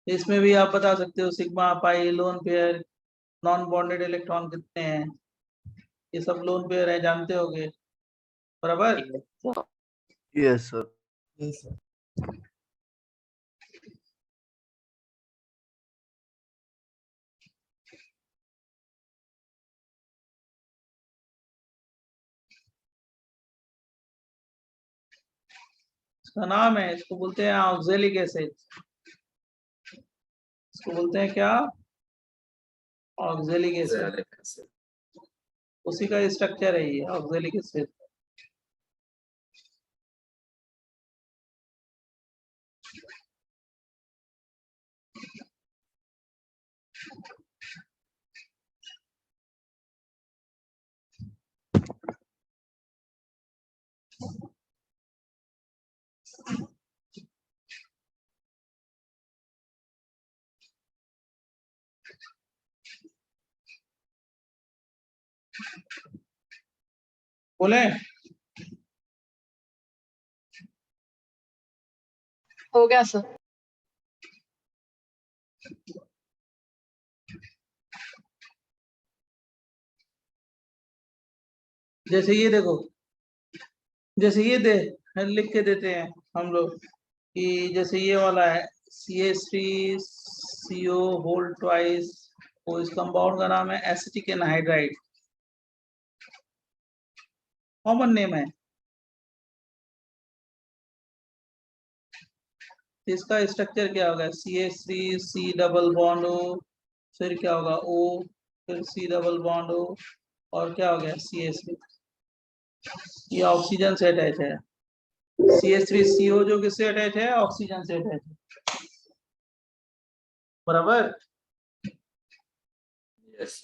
इसमें भी आप बता सकते हो sigma pi lone pair, non bonded electron कितने हैं, ये सब लोन पेयर है, जानते होगे, बराबर? Yes, sir. Yes sir. Yes sir. इसका नाम है, इसको बोलते हैं ऑक्जेलिक एसिड। इसको बोलते हैं क्या? Oxalic acid. उसी का स्ट्रक्चर है ये ऑक्जेलिक एसिड। बोले? हो गया सर। जैसे ये देखो, जैसे ये दे लिख के देते हैं हम लोग कि जैसे ये वाला है CH3CO होल ट्वाइस, वो इस कंपाउंड का नाम है एसिटिक एनहाइड्राइड, कॉमन नेम है। तो इसका स्ट्रक्चर क्या होगा? CH3C डबल बॉन्ड O, फिर क्या होगा O, फिर C डबल बॉन्ड O, और क्या हो गया CH3। ये ऑक्सीजन से अटैच है। CH3CO जो किससे अटैच है? ऑक्सीजन से अटैच है, बराबर? यस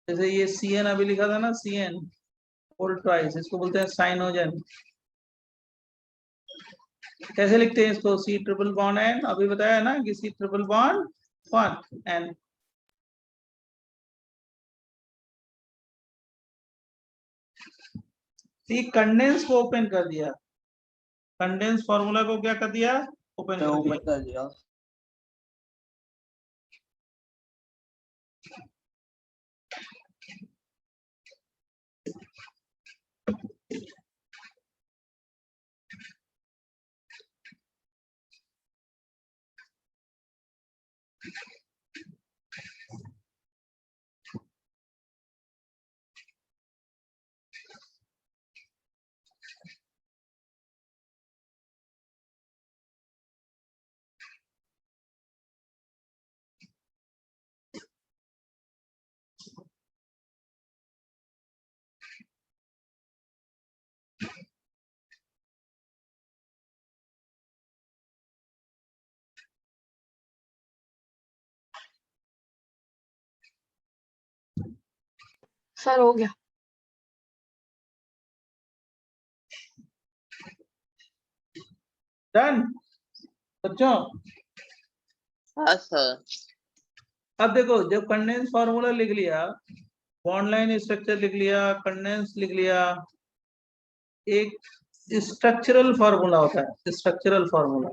जैसे ये CN अभी लिखा था ना, CN होल ट्वाइस, इसको बोलते हैं साइनोजन। कैसे लिखते हैं इसको? C ट्रिपल बॉन्ड N, अभी बताया ना कि C triple bond N। Condense को ओपन कर दिया, कंडेंस फॉर्मूला को क्या कर दिया? ओपन कर दिया। ओपन कर दिया। सर हो गया। डन बच्चों? हाँ सर। अब देखो जब कंडेंस फार्मूला लिख लिया, बॉन्ड लाइन स्ट्रक्चर लिख लिया, कंडेंस लिख लिया, एक स्ट्रक्चरल फार्मूला होता है, स्ट्रक्चरल फार्मूला।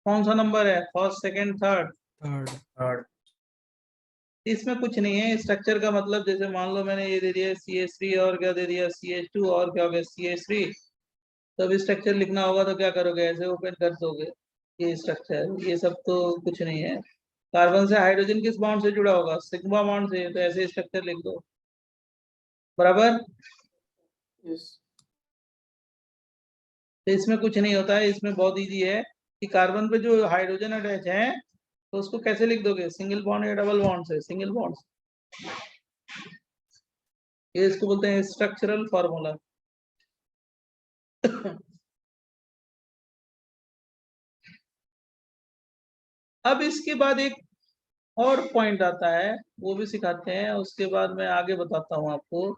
कौन सा नंबर है, first, second, third? Third. Third. इसमें कुछ नहीं है, स्ट्रक्चर का मतलब जैसे मान लो मैंने ये दे दिया CH3 और क्या दे दिया CH2 और क्या हो गया CH3, तब स्ट्रक्चर लिखना होगा तो क्या करोगे, ऐसे ओपन कर दोगे ये स्ट्रक्चर, ये सब तो कुछ नहीं है। कार्बन से हाइड्रोजन किस बॉन्ड से जुड़ा होगा, सिग्मा बॉन्ड से, तो ऐसे स्ट्रक्चर लिख दो, बराबर। तो इसमें कुछ नहीं होता है, इसमें बहुत इजी है कि कार्बन पे जो हाइड्रोजन अटैच है तो उसको कैसे लिख दोगे, सिंगल बॉन्ड या डबल बॉन्ड से, सिंगल बॉन्ड। ये इसको बोलते हैं स्ट्रक्चरल फार्मूला। अब इसके बाद एक और पॉइंट आता है, वो भी सिखाते हैं, उसके बाद मैं आगे बताता हूँ आपको।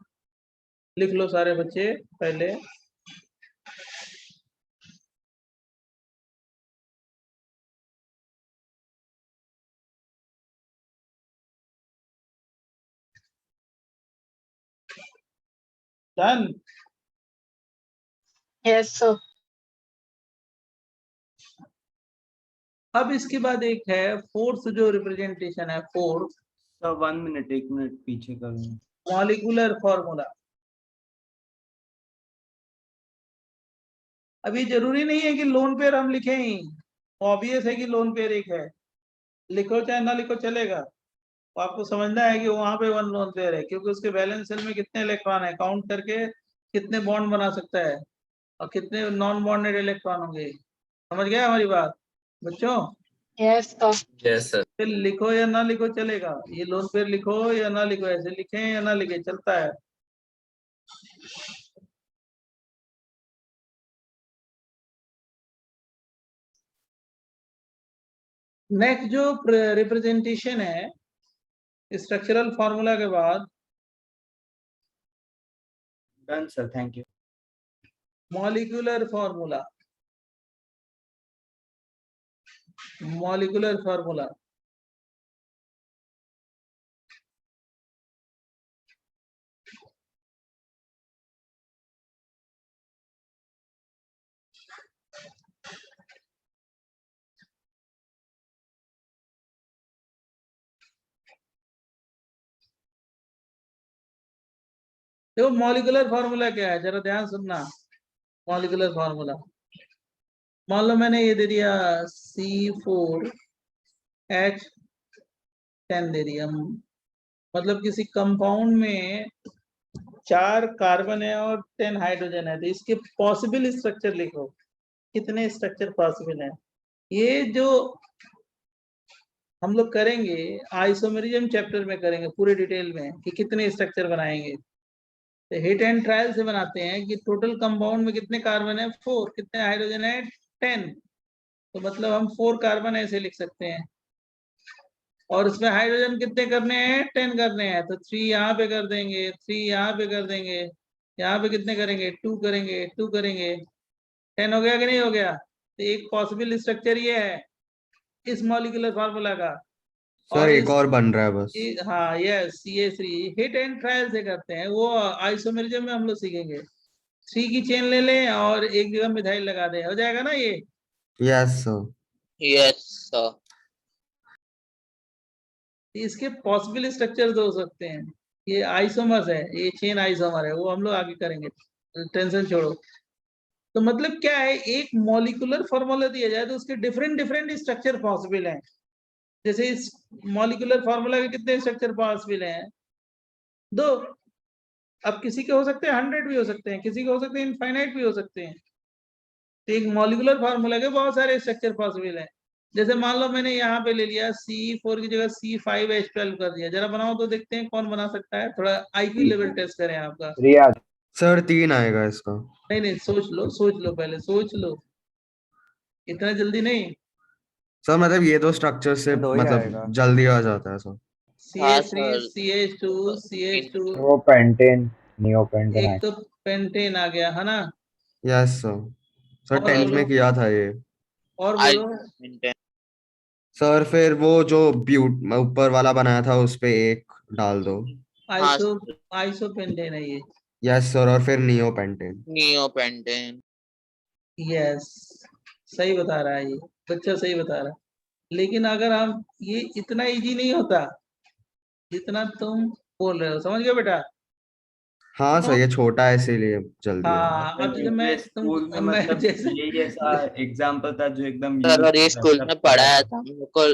लिख लो सारे बच्चे पहले। डन। Yes, sir. अब इसके बाद एक है फोर्थ जो रिप्रेजेंटेशन है, फोर्थ सर 1 मिनट, 1 मिनट पीछे करूँ। Molecular formula. अभी जरूरी नहीं है कि लोन पेयर हम लिखें ही, ऑब्वियस है कि लोन पेयर एक है, लिखो चाहे ना लिखो चलेगा। तो आपको समझना है कि वहां पे 1 लोन पेयर है, क्योंकि उसके बैलेंस सेल में कितने इलेक्ट्रॉन है, काउंट करके कितने बॉन्ड बना सकता है और कितने नॉन बॉन्डेड इलेक्ट्रॉन होंगे। समझ गया हमारी बात बच्चों? Yes, sir. Yes sir. फिर लिखो या ना लिखो चलेगा, ये लोन पेयर लिखो या ना लिखो, ऐसे लिखें या ना लिखे चलता है। नेक्स्ट जो रिप्रेजेंटेशन है स्ट्रक्चरल फार्मूला के बाद, done sir, thank you. Molecular formula. Molecular formula देखो मॉलिक्यूलर फार्मूला क्या है, जरा ध्यान सुनना। मॉलिक्यूलर फार्मूला, मान लो मैंने ये दे दिया C4H10 दे दिया, मतलब किसी कंपाउंड में 4 कार्बन है और 10 हाइड्रोजन है, तो इसके पॉसिबल स्ट्रक्चर लिखो, कितने स्ट्रक्चर पॉसिबल है। ये जो हम लोग करेंगे आइसोमेरिज्म चैप्टर में करेंगे पूरे डिटेल में कि कितने स्ट्रक्चर बनाएंगे। तो हिट एंड ट्रायल से बनाते हैं कि टोटल कंपाउंड में कितने कार्बन है 4, कितने हाइड्रोजन है 10, तो मतलब हम 4 कार्बन ऐसे लिख सकते हैं, और इसमें हाइड्रोजन कितने करने हैं 10 करने हैं, तो 3 यहाँ पे कर देंगे, 3 यहाँ पे कर देंगे, यहाँ पे कितने करेंगे 2 करेंगे, 2 करेंगे, 10 हो गया कि नहीं हो गया। तो एक पॉसिबल स्ट्रक्चर ये है इस मॉलिक्यूलर फार्मूला का। सर एक और बन रहा है बस। हाँ yes, CH3 hit and trial से करते हैं, वो आइसोमेरिज्म में हम लोग सीखेंगे। 3 की चेन ले लें और एक जगह मिथाइल लगा दें, हो जाएगा ना ये। Yes sir. Yes sir. इसके पॉसिबल स्ट्रक्चर्स हो सकते हैं, ये आइसोमर्स है, ये चेन आइसोमर है, वो हम लोग आगे करेंगे, टेंशन छोड़ो। तो मतलब क्या है, एक मॉलिक्यूलर फार्मूला दिया जाए तो उसके डिफरेंट डिफरेंट स्ट्रक्चर पॉसिबल हैं। जैसे इस मॉलिक्यूलर फार्मूला के कितने स्ट्रक्चर पॉसिबल हैं, 2। अब किसी के हो सकते हैं 100 भी हो सकते हैं, किसी के हो सकते हैं इनफाइनाइट भी हो सकते हैं। तो एक मॉलिक्यूलर फार्मूला के बहुत सारे स्ट्रक्चर पॉसिबल हैं। जैसे मान लो मैंने यहाँ पे ले लिया C4 की जगह C5H12 कर दिया, जरा बनाओ तो देखते हैं कौन बना सकता है, थोड़ा IQ लेवल टेस्ट करें आपका। सर 3 आएगा इसका। नहीं सोच लो पहले, सोच लो, इतना जल्दी नहीं। सर मतलब ये तो स्ट्रक्चर से दो ही मतलब आएगा। जल्दी आ जाता है sir. CH3 sir. CH2 CH2 वो पेंटेन नियो पेंटेन एक तो पेंटेन आ गया है ना। Yes sir. सर और 10th बोलो में किया था ये। और I बोलो। maintain. सर फिर वो जो ब्यूट ऊपर वाला बनाया था उस पे एक डाल दो। हाँ आइसो sir. आइसो पेंटेन है ये। यस सर, और फिर नियो पेंटेन। Neopentan. यस सही बता रहा है ये बच्चा, सही बता रहा है। लेकिन अगर हम ये इतना इजी नहीं होता जितना तुम बोल रहे हो, समझ गए बेटा? हाँ सर, ये छोटा है इसीलिए जल्दी है। हाँ अब जैसे मैं ये स्कूल में मैं मतलब जैसे यही ऐसा एग्जाम्पल था जो एकदम सर और ये यूज स्कूल में पढ़ाया था हम लोग को।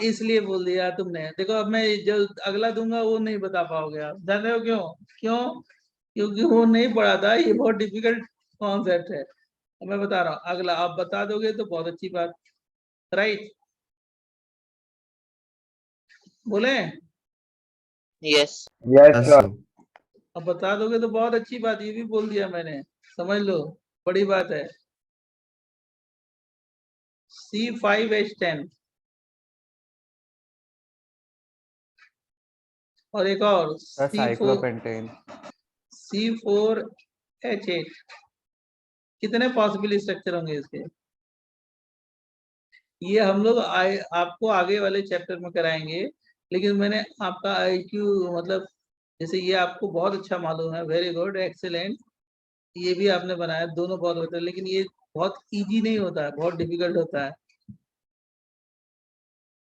इसलिए बोल दिया तुमने। देखो अब मैं जो अगला दूंगा वो नहीं बता पाओगे आप, जान रहे हो क्यों? क्यों? क्योंकि वो नहीं पढ़ा था, ये बहुत डिफिकल्ट कॉन्सेप्ट है। अब मैं बता रहा हूँ, अगला आप बता दोगे तो बहुत अच्छी बात। राइट बोले? Yes yes yes sir. Sir. अब बता दोगे तो बहुत अच्छी बात, ये भी बोल दिया मैंने, समझ लो बड़ी बात है। C5H10 और एक और साइक्लोपेंटेन। C4H8। कितने पॉसिबल स्ट्रक्चर होंगे इसके? ये हम लोग आपको आगे वाले चैप्टर में कराएंगे। लेकिन मैंने आपका IQ मतलब जैसे ये आपको बहुत अच्छा मालूम है, वेरी गुड एक्सीलेंट। ये भी आपने बनाया, दोनों बहुत होते हैं, लेकिन ये बहुत इजी नहीं होता है, बहुत डिफिकल्ट होता है।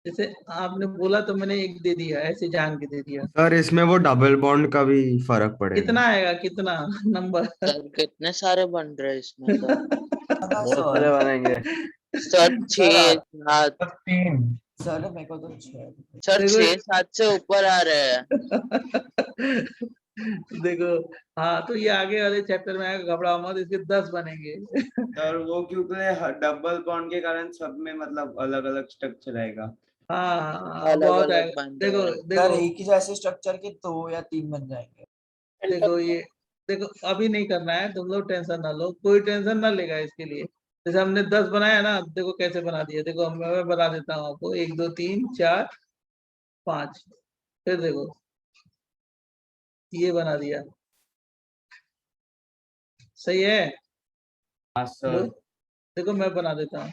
जैसे आपने बोला तो मैंने एक दे दिया, ऐसे जान के दे दिया। सर इसमें वो डबल बॉन्ड का भी फर्क पड़ेगा। कितना आएगा, कितना नंबर? सर कितने सारे बन रहे हैं इसमें सर? बहुत सारे बनेंगे सर 6-7 3 सर मेरे को तो 6 सर देखो 6-7 से ऊपर आ रहे हैं। देखो हाँ, तो ये आगे वाले चैप्टर में आएगा, घबराओ मत, इसके 10 बनेंगे। और वो क्योंकि डबल बॉन्ड के कारण सब में मतलब अलग अलग स्ट्रक्चर आएगा। हाँ अलग बहुत अलग आएगा। बन देखो रहे हैं। सर देखो एक ही जैसे स्ट्रक्चर के 2 या 3 बन जाएंगे। देखो ये देखो अभी नहीं करना है, तुम लोग टेंशन ना लो, कोई टेंशन ना लेगा इसके लिए। जैसे हमने 10 बनाया ना, देखो कैसे बना दिया। देखो मैं बता देता हूँ आपको, 1 2 3 4 5। फिर देखो ये बना दिया, सही है? हाँ लो सर। देखो मैं बना देता हूँ,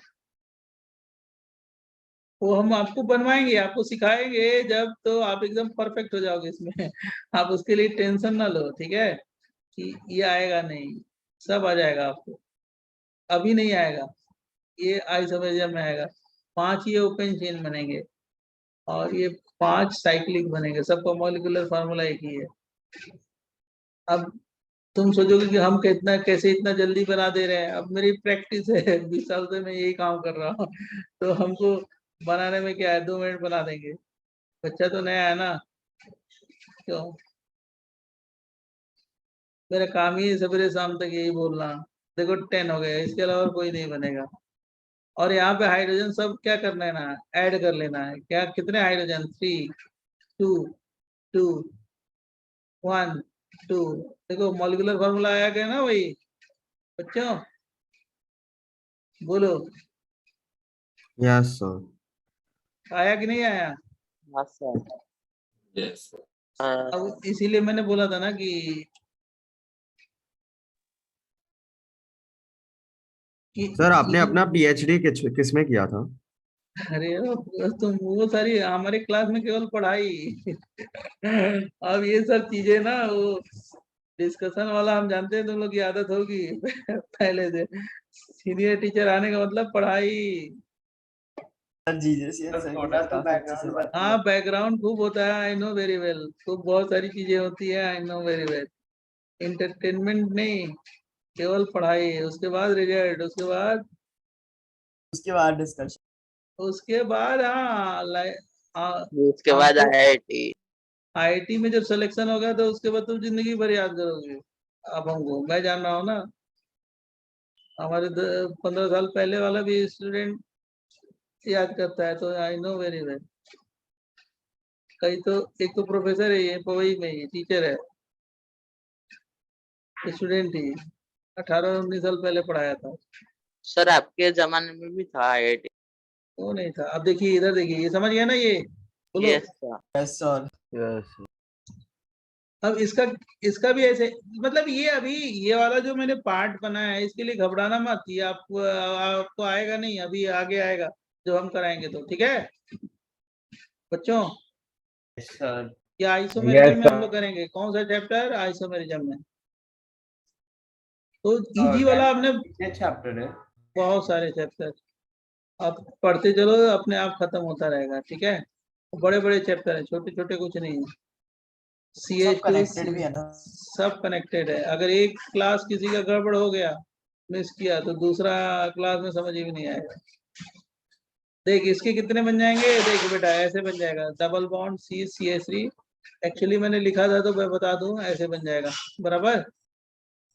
वो हम आपको बनवाएंगे, आपको सिखाएंगे जब, तो आप एकदम परफेक्ट हो जाओगे इसमें। आप उसके लिए टेंशन ना लो, ठीक है? कि ये आएगा नहीं, सब आ जाएगा आपको। अभी नहीं आएगा, ये आइसोमेरिज्म में आएगा। 5 ये ओपन चेन बनेंगे और ये 5 साइक्लिक बनेंगे, सबका मॉलिक्यूलर फार्मूला एक ही है। अब तुम सोचोगे कि हम कितना कैसे इतना जल्दी बना दे रहे हैं। अब मेरी प्रैक्टिस है, 20 साल से मैं यही काम कर रहा हूँ। तो हमको बनाने में क्या है, 2 मिनट बना देंगे। बच्चा तो नया है ना, क्यों? मेरा काम ही सवेरे शाम तक यही बोलना। देखो 10 हो गया, इसके अलावा कोई नहीं बनेगा। और यहाँ पे हाइड्रोजन सब क्या करना है ना, ऐड कर लेना है। क्या कितने हाइड्रोजन? 3 2 2 1 2। देखो मॉलिक्यूलर फार्मूला आया गया ना वही बच्चों, बोलो यस सर। आया कि नहीं आया? हाँ सर। यस अब इसीलिए मैंने बोला था ना कि सर आपने ये अपना PhD किस में किया था? अरे तुम वो सारी हमारे क्लास में केवल पढ़ाई। अब ये सब चीजें ना, वो डिस्कशन वाला हम जानते हैं, तुम लोग की आदत होगी पहले से। सीनियर टीचर आने का मतलब पढ़ाई। सर जीजेसी सर के थोड़ा साथ तो काफी अच्छे से बैकग्राउंड बात हाँ बैकग्राउंड खूब होता है, आई नो वेरी वेल। तो बहुत सारी चीजें होती है, I know very well. Entertainment नहीं, केवल पढ़ाई। उसके बाद रिजल्ट, उसके बाद डिस्कशन। उसके बाद उसके बाद आपको IIT। IIT में जब सिलेक्शन होगा तो उसके बाद तुम जिंदगी भर याद करोगे। अब हमको, मैं जान रहा हूँ ना, हमारे 15 साल पहले वाला भी स्टूडेंट याद करता है, तो आई नो वेरी वेल। कई तो एक तो प्रोफेसर है, ये पवई में ही टीचर है, स्टूडेंट ही 18-19 साल पहले पढ़ाया था। सर आपके जमाने में भी था IIT? वो नहीं था। अब देखिए इधर देखिए, ये समझ गया ना, ये बोलो। Yes, sir. Yes sir. Yes. अब इसका भी ऐसे, मतलब ये अभी ये वाला जो मैंने पार्ट बनाया है इसके लिए घबराना मत, ये आपको आएगा नहीं, अभी आगे आएगा जो हम कराएंगे तो, ठीक है बच्चों। सर ये आइसोमेरिज्म में Yes, हम लोग sir. करेंगे, कौन सा चैप्टर? आइसोमेरिज्म में। तो इजी वाला आपने, कितने चैप्टर है? बहुत सारे चैप्टर, आप पढ़ते चलो अपने आप खत्म होता रहेगा, ठीक है। बड़े बड़े चैप्टर है, छोटे छोटे कुछ नहीं है। सब कनेक्टेड भी है ना। सब कनेक्टेड है। अगर एक क्लास किसी का गड़बड़ हो गया, मिस किया, तो दूसरा क्लास में समझ ही नहीं आएगा। देख इसके कितने बन जाएंगे, देख बेटा ऐसे बन जाएगा, डबल बॉन्ड CH3। एक्चुअली मैंने लिखा था तो मैं बता दूं, ऐसे बन जाएगा बराबर।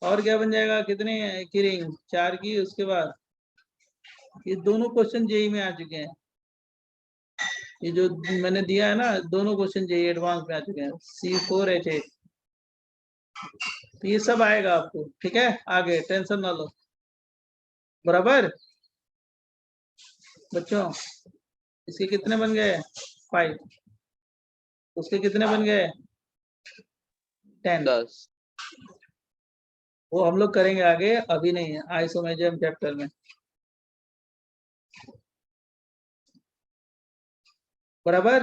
और क्या बन जाएगा, कितने की रिंग? 4 की। उसके बाद ये दोनों क्वेश्चन जेई में आ चुके हैं, ये जो मैंने दिया है ना, दोनों क्वेश्चन जेई एडवांस में आ चुके हैं, C4H8। तो ये सब आएगा आपको, ठीक है। आगे टेंशन ना लो, बराबर बच्चों। इसके कितने बन गए? 5। उसके कितने बन गए? 10। 10. वो हम लोग करेंगे आगे, अभी नहीं है आइसोमेरिज्म चैप्टर में, बराबर।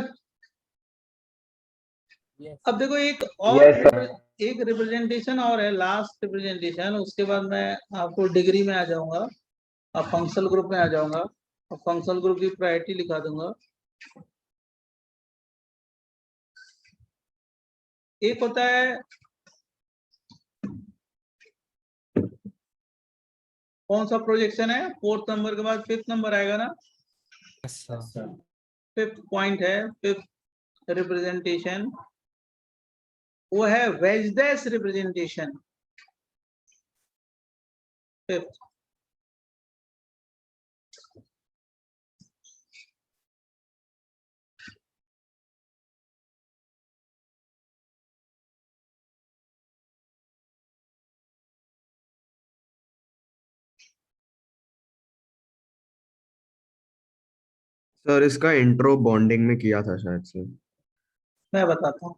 अब देखो एक और Yes, sir. एक रिप्रेजेंटेशन और है, लास्ट रिप्रेजेंटेशन, उसके बाद मैं आपको डिग्री में आ जाऊंगा, अब फंक्शनल ग्रुप में आ जाऊंगा, और फंक्शनल ग्रुप की प्रायोरिटी लिखा दूंगा। एक होता है, कौन सा प्रोजेक्शन है? 4th नंबर के बाद 5th नंबर आएगा ना। Yes, sir. 5th पॉइंट है, 5th रिप्रेजेंटेशन, वो है veg dash representation. 5th sir इसका इंट्रो बॉन्डिंग में किया था शायद से। मैं बताता हूँ।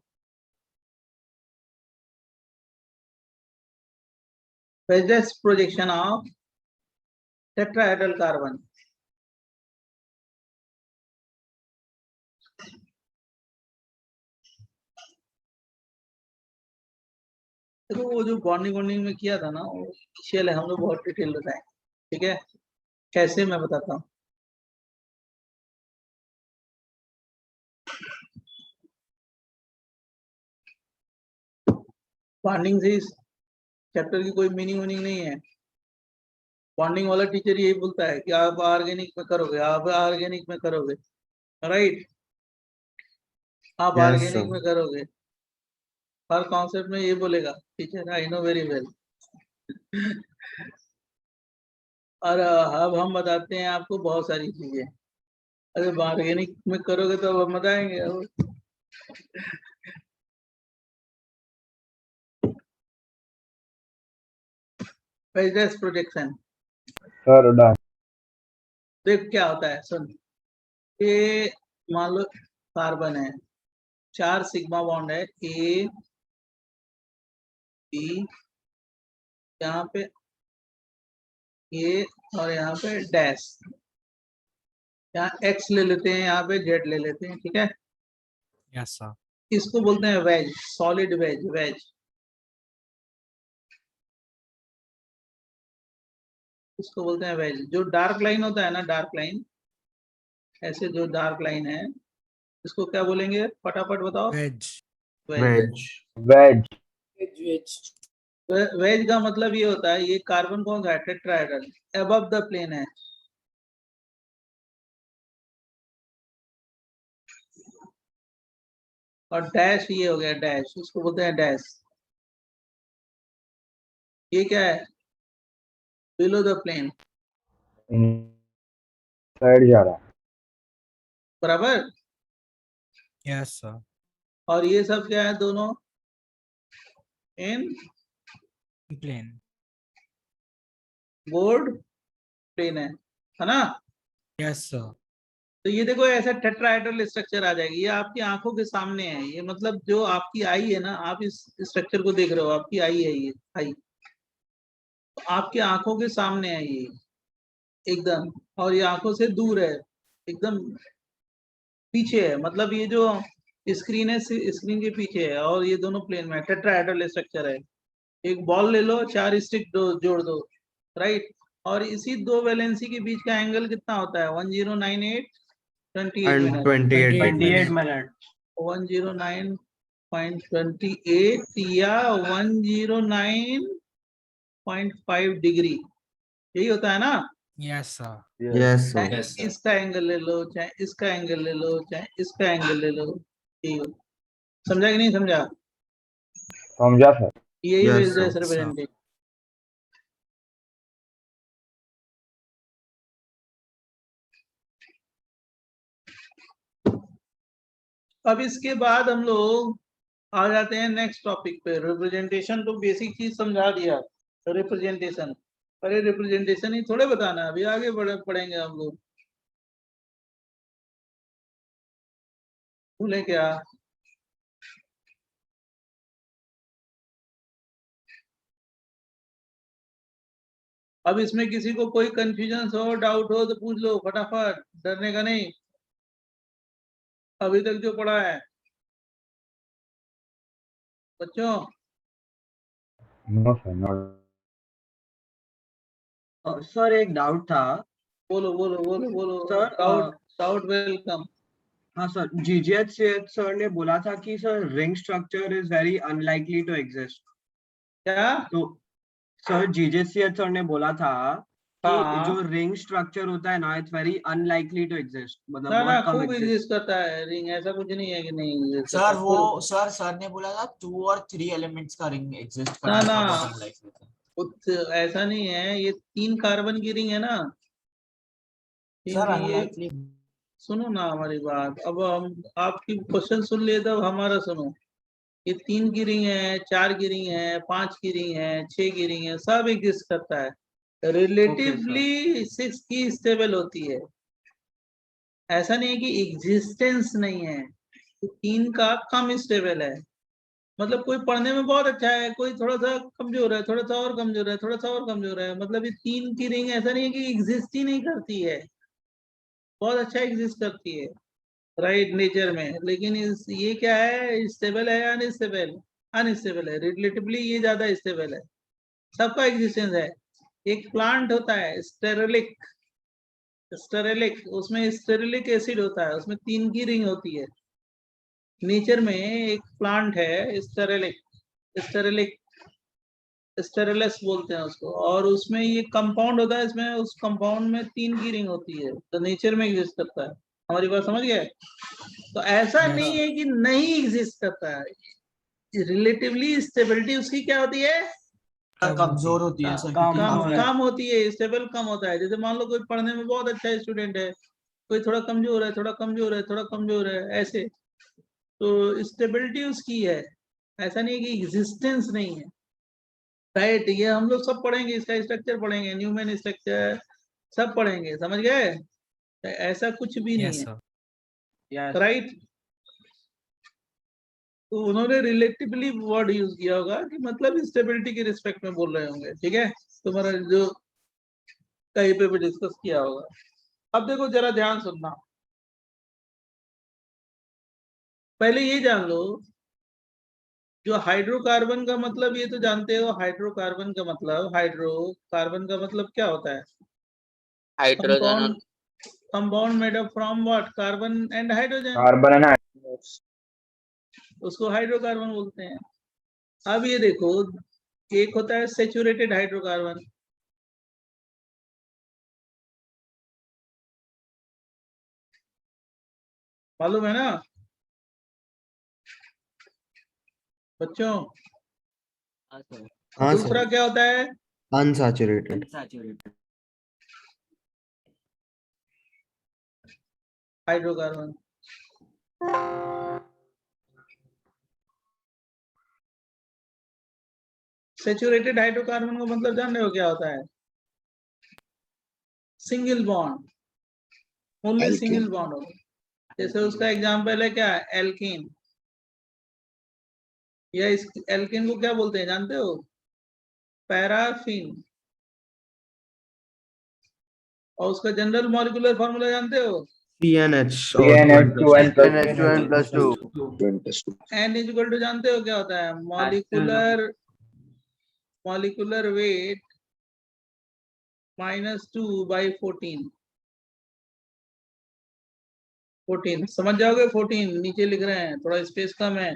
Veg dash projection of tetrahedral carbon. देखो वो जो बॉन्डिंग में किया था ना, वो इनिशियल है, हम लोग बहुत डिटेल बताएं, ठीक है। कैसे, मैं बताता हूँ। बॉन्डिंग से इस चैप्टर की कोई मीनिंग वीनिंग नहीं है। बॉन्डिंग वाला टीचर यही बोलता है कि आप ऑर्गेनिक में करोगे, आप ऑर्गेनिक में करोगे, राइट, आप यस ऑर्गेनिक सर। में करोगे, हर कॉन्सेप्ट में ये बोलेगा teacher, I know very well. और अब हम बताते हैं आपको बहुत सारी चीजें। अरे ऑर्गेनिक में करोगे तो अब हम बताएंगे। Wedge projection, Sir, done. देख क्या होता है, सुन। ये मान लो कार्बन है, 4 सिग्मा बॉन्ड है, A B, यहाँ पे A, और यहाँ पे डैश, यहाँ X ले लेते हैं, यहाँ पे Z ले लेते हैं, ठीक है। Yes, sir. इसको बोलते हैं वेज, सॉलिड वेज। वेज इसको बोलते हैं वेज। जो डार्क लाइन होता है ना, डार्क लाइन, ऐसे जो डार्क लाइन है, इसको क्या बोलेंगे, फटाफट बताओ। Wedge. Wedge. Wedge. Wedge. Wedge का मतलब ये होता है, ये कार्बन कौन सा है? टेट्राहेड्रल, अबव द प्लेन है। और डैश ये हो गया, डैश, इसको बोलते हैं डैश। ये क्या है? बिलो द प्लेन, Inside जा रहा है. बराबर। Yes, sir. और ये सब क्या है? दोनों इन Plane. बोर्ड प्लेन है ना। Yes, sir. तो ये देखो ऐसा टेट्राहेड्रल स्ट्रक्चर आ जाएगी, ये आपकी आंखों के सामने है। ये मतलब जो आपकी आई है ना, आप इस स्ट्रक्चर को देख रहे हो, आपकी आई है ये आई, तो आपकी आंखों के सामने है ये एकदम, और ये आंखों से दूर है एकदम, पीछे है। मतलब ये जो स्क्रीन है स्क्रीन के पीछे है, और ये दोनों प्लेन में टेट्राहेड्रल स्ट्रक्चर है। एक बॉल ले लो, 4 स्टिक जोड़ दो, राइट, और इसी 2 वैलेंसी के बीच का एंगल कितना होता है? 1098 28 एंड मिनट, 28 मिनट 109.28 या 109.5 डिग्री, यही होता है ना? Yes sir. यस चाहे इसका एंगल ले लो, चाहे इसका एंगल ले लो, चाहे इसका एंगल ले लो, यही हो। समझा कि नहीं समझा? समझा सर। यही Yes, बेस्ड है sir. रिप्रेजेंटेशन। अब इसके बाद हम लोग आ जाते हैं नेक्स्ट टॉपिक पे। रिप्रेजेंटेशन तो बेसिक चीज समझा दिया, रिप्रेजेंटेशन। अरे रिप्रेजेंटेशन ही थोड़े बताना, अभी आगे पढ़ेंगे हम लोग, भूले क्या? अब इसमें किसी को कोई कंफ्यूजन हो, डाउट हो तो पूछ लो फटाफट, डरने का नहीं। अभी तक जो पढ़ा है बच्चों। No sir, no. सर एक डाउट था। बोलो बोलो बोलो बोलो सर, डाउट डाउट वेलकम। हाँ सर, जीजीएच सर ने बोला था कि sir ring structure is very unlikely to exist. क्या? तो सर जीजेसीएच सर ने बोला था कि हाँ। जो रिंग स्ट्रक्चर होता है ना, it's very unlikely to exist, मतलब ना ना बहुत कम खूब एग्जिस्ट। एग्जिस्ट करता है रिंग, ऐसा कुछ नहीं है कि नहीं exist सर करता। वो सर ने बोला था 2 और 3 एलिमेंट्स का रिंग एग्जिस्ट करना ना था, बहुत अनलाइकली था। ऐसा नहीं है, ये 3 कार्बन की रिंग है ना, सर ये अनलाइकली। सुनो ना हमारी बात। अब हम आपकी क्वेश्चन सुन लिए, तब हमारा सुनो। ये 3 की रिंग है, 4 की रिंग है, 5 की रिंग है, 6 की रिंग है, सब एग्जिस्ट करता है। रिलेटिवली 6 की स्टेबल होती है, ऐसा नहीं है कि एग्जिस्टेंस नहीं है। तो 3 का कम स्टेबल है। मतलब कोई पढ़ने में बहुत अच्छा है, कोई थोड़ा सा कमजोर है, थोड़ा सा और कमजोर है, थोड़ा सा और कमजोर है। मतलब ये 3 की रिंग ऐसा नहीं है कि एग्जिस्ट ही नहीं करती है, बहुत अच्छा एग्जिस्ट करती है, राइट, नेचर में। लेकिन ये क्या है, स्टेबल है या अनस्टेबल? अनस्टेबल है। रिलेटिवली ये ज्यादा स्टेबल है, सबका एग्जिस्टेंस है। एक प्लांट होता है स्टेरिलिक, स्टेरिलिक, उसमें स्टेरिलिक एसिड होता है, उसमें 3 की रिंग होती है। नेचर में एक प्लांट है स्टेरिलिक, स्टेरिलिक, स्टेरिलस बोलते हैं उसको, और उसमें ये कंपाउंड होता है, इसमें उस कंपाउंड में 3 की रिंग होती है, तो नेचर में एग्जिस्ट करता है। हमारी बात समझ गए? तो ऐसा नहीं है कि नहीं एग्जिस्ट करता है, रिलेटिवली स्टेबिलिटी उसकी क्या होती है? कमजोर होती है सर, कम होती है, स्टेबल कम होता है। जैसे मान लो कोई पढ़ने में बहुत अच्छा स्टूडेंट है, कोई थोड़ा कमजोर है, थोड़ा कमजोर है, थोड़ा कमजोर है, ऐसे, तो स्टेबिलिटी उसकी है, ऐसा नहीं है कि एग्जिस्टेंस नहीं है, राइट। ये हम लोग सब पढ़ेंगे, इसका स्ट्रक्चर पढ़ेंगे, न्यूमैन स्ट्रक्चर सब पढ़ेंगे, समझ गए? ऐसा कुछ भी नहीं यस है, सर। राइट। तो उन्होंने रिलेटिवली वर्ड यूज किया होगा, कि मतलब स्टेबिलिटी के रिस्पेक्ट में बोल रहे होंगे, ठीक है। तुम्हारा जो कहीं पे भी डिस्कस किया होगा। अब देखो जरा ध्यान सुनना, पहले ये जान लो, जो हाइड्रोकार्बन का मतलब, ये तो जानते हो, हाइड्रोकार्बन का मतलब, हाइड्रोकार्बन का मतलब क्या होता है? Hydrogen compound made up from what? Carbon and hydrogen, carbon है। उसको हाइड्रोकार्बन बोलते हैं। अब ये देखो, एक होता है सेचुरेटेड हाइड्रोकार्बन, मालूम है ना बच्चों? हाँ दूसरा सर, क्या होता है? अनसैचुरेटेड। हाइड्रोकार्बन। सेचुरेटेड हाइड्रोकार्बन का मतलब जान रहे हो क्या होता है? Single bond, only single bond होगा। जैसे उसका एग्जांपल है क्या, एल्कीन, या इस एल्कीन को क्या बोलते हैं जानते हो, पैराफिन। और उसका जनरल मॉलिक्यूलर फॉर्मूला जानते हो, CnH CnH2n plus NH2n plus 2. N equal to जानते हो क्या होता है, मॉलिक्यूलर वेट -2/14। 14 समझ जाओगे, 14 नीचे लिख रहे हैं, थोड़ा स्पेस कम है,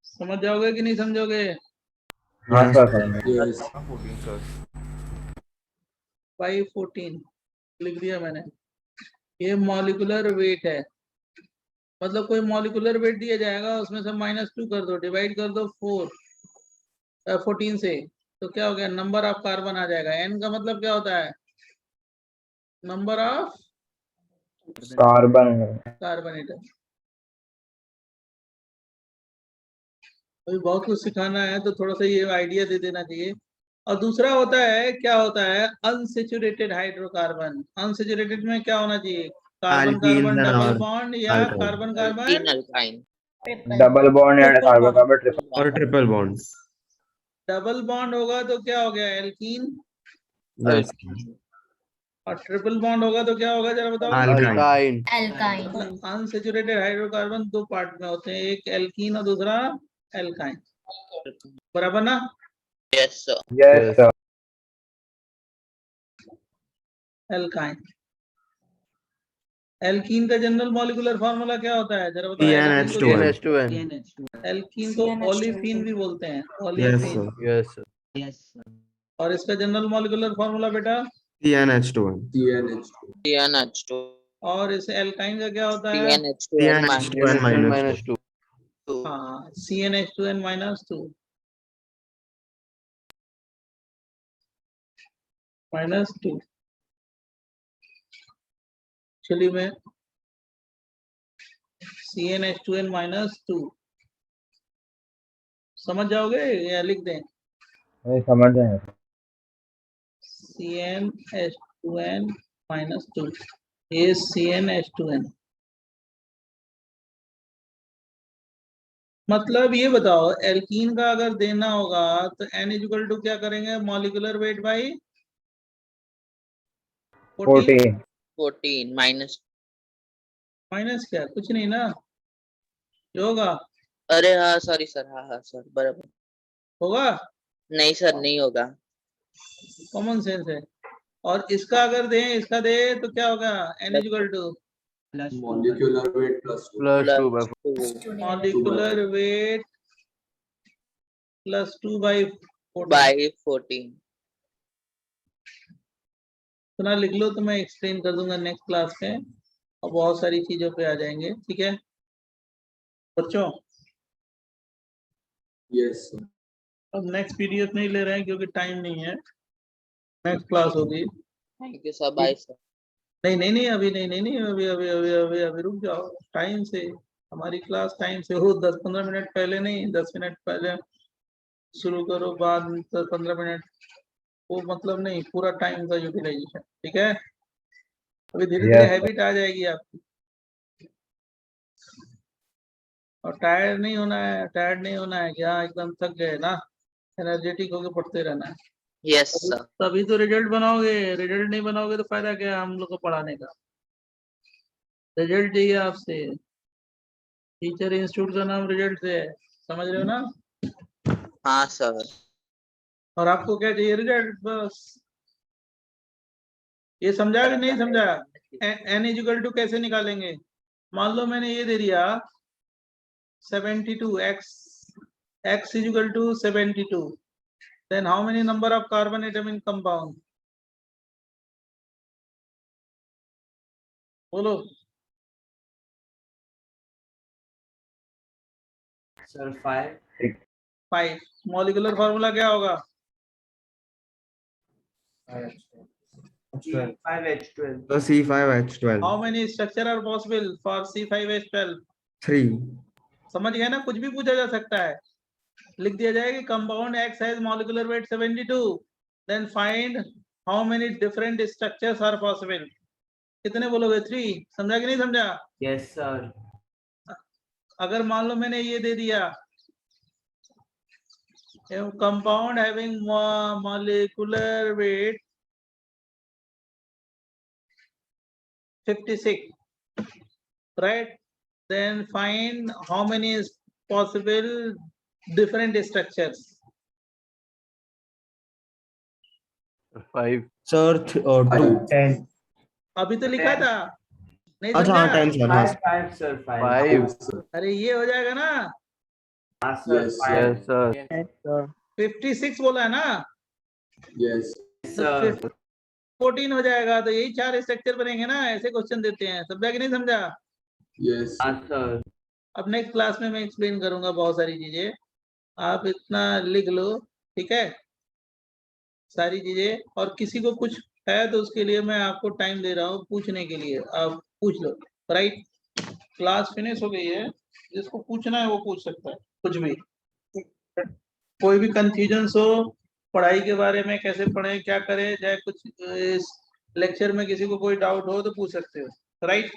समझ जाओगे कि नहीं समझोगे। हाँ सर 14 sir. 5/14 लिख दिया मैंने। ये मॉलिक्यूलर वेट है, मतलब कोई मॉलिक्यूलर वेट दिया जाएगा, उसमें से -2 कर दो, डिवाइड कर दो 14 से, तो क्या हो गया, नंबर ऑफ कार्बन आ जाएगा। एन का मतलब क्या होता है, नंबर ऑफ कार्बन एटम। अभी बहुत कुछ सिखाना है, तो थोड़ा सा ये आइडिया दे देना चाहिए। और दूसरा होता है, क्या होता है, अनसेचुरेटेड हाइड्रोकार्बन। अनसेचुरेटेड में क्या होना चाहिए, carbon Alkenes carbon and double or bond, या alkyne. Carbon carbon alkyne. Double bond या कार्बन कार्बन ट्रिपल और ट्रिपल बॉन्ड। डबल बॉन्ड होगा तो क्या हो गया, एल्कीन। Yes. और ट्रिपल बॉन्ड होगा तो क्या होगा, जरा बताओ। Alkyne. Alkyne. अनसेचुरेटेड हाइड्रोकार्बन दो पार्ट में होते हैं, एक एल्कीन और दूसरा एल्काइन, बराबर ना। Yes sir. Yes sir alkyne, alkene का जनरल मॉलिक्यूलर फार्मूला क्या होता है, जरा बताओ। CnH2n. एल्कीन को ओलिफिन भी बोलते हैं, Yes olefin. sir. Yes sir. और इसका जनरल मॉलिक्यूलर फार्मूला बेटा, CnH2n. CnH2. और इस एल्काइन का क्या होता है, CnH2n CnH2n minus 2. हाँ, CnH2n -2 -2। चलिए मैं CnH2n -2 समझ जाओगे या लिख दें, नहीं समझ रहे हैं CnH2n -2, ये CnH2n। मतलब ये बताओ, एल्कीन का अगर देना होगा तो N इक्वल टू क्या करेंगे, molecular weight by 14 minus minus क्या, कुछ नहीं ना, जो होगा। अरे हाँ सॉरी सर, हाँ सर बराबर होगा, नहीं सर नहीं होगा। कॉमन सेंस है। और इसका अगर दें, इसका दे तो क्या होगा, N equal to molecular weight plus molecular weight +2/14। 14। इतना लिख लो, तो मैं एक्सप्लेन कर दूंगा नेक्स्ट क्लास में, और बहुत सारी चीजों पे आ जाएंगे, ठीक है बच्चों। यस अब नेक्स्ट पीडीएफ नहीं ले रहे हैं क्योंकि टाइम नहीं है, नेक्स्ट क्लास होगी। Thank you sir, bye sir. नहीं अभी नहीं अभी रुक जाओ, टाइम से हमारी क्लास टाइम से हो, 10-15 मिनट पहले नहीं, 10 मिनट पहले शुरू करो, बाद 15 मिनट, वो मतलब नहीं, पूरा टाइम का यूटिलाइजेशन, ठीक है। अभी धीरे धीरे हैबिट आ जाएगी आपकी। और टायर्ड नहीं होना है कि हाँ एकदम थक गए ना, एनर्जेटिक होकर पढ़ते रहना है। Yes sir. तभी तो रिजल्ट बनाओगे, रिजल्ट नहीं बनाओगे तो फायदा क्या है हम लोग को पढ़ाने का। रिजल्ट चाहिए आपसे, टीचर इंस्टीट्यूट का नाम रिजल्ट से है, समझ रहे हो ना। हाँ सर। और आपको क्या चाहिए, रिजल्ट बस। ये समझा कि नहीं समझा। N इक्वल टू कैसे निकालेंगे, मान लो मैंने ये दे दिया 72, x is equal to 72, then how many number of carbon atom in compound, बोलो सर 5 मॉलिक्यूलर फार्मूला क्या होगा, 5H12 So C5H12. how many structure are possible for C5H12, 3. समझ गए ना, कुछ भी पूछा जा सकता है। लिख दिया जाए कि compound X has molecular weight 72, then find how many different structures are possible, कितने बोलोगे? 3। समझा कि नहीं समझा? Yes sir. अगर मान लो मैंने ये दे दिया compound having molecular weight 56, right? Then find how many is possible different structures. 5. Sir 2 10। अभी तो लिखा था, नहीं अच्छा हाँ समझा? 10 सर हाँ 5 सर 5. अरे ये हो जाएगा ना? हाँ सर Yes sir. 56 बोला है ना? Yes. सर 14 हो जाएगा, तो यही 4 स्ट्रक्चर बनेंगे ना, ऐसे क्वेश्चन देते हैं। समझा कि नहीं समझा? Yes. हाँ सर। अब नेक्स्ट क्लास में मैं एक्सप्लेन करूंगा बहुत सारी चीजें, आप इतना लिख लो, ठीक है? सारी चीजें, और किसी को कुछ है तो उसके लिए मैं आपको टाइम दे रहा हूँ पूछने के लिए, आप पूछ लो, राइट? क्लास फिनिश हो गई है, जिसको पूछना है वो पूछ सकता है कुछ भी। कोई भी कंफ्यूजन हो पढ़ाई के बारे में, कैसे पढ़ें, क्या करें, चाहे कुछ इस लेक्चर में किसी को कोई डाउट हो तो पूछ सकते हो, राइट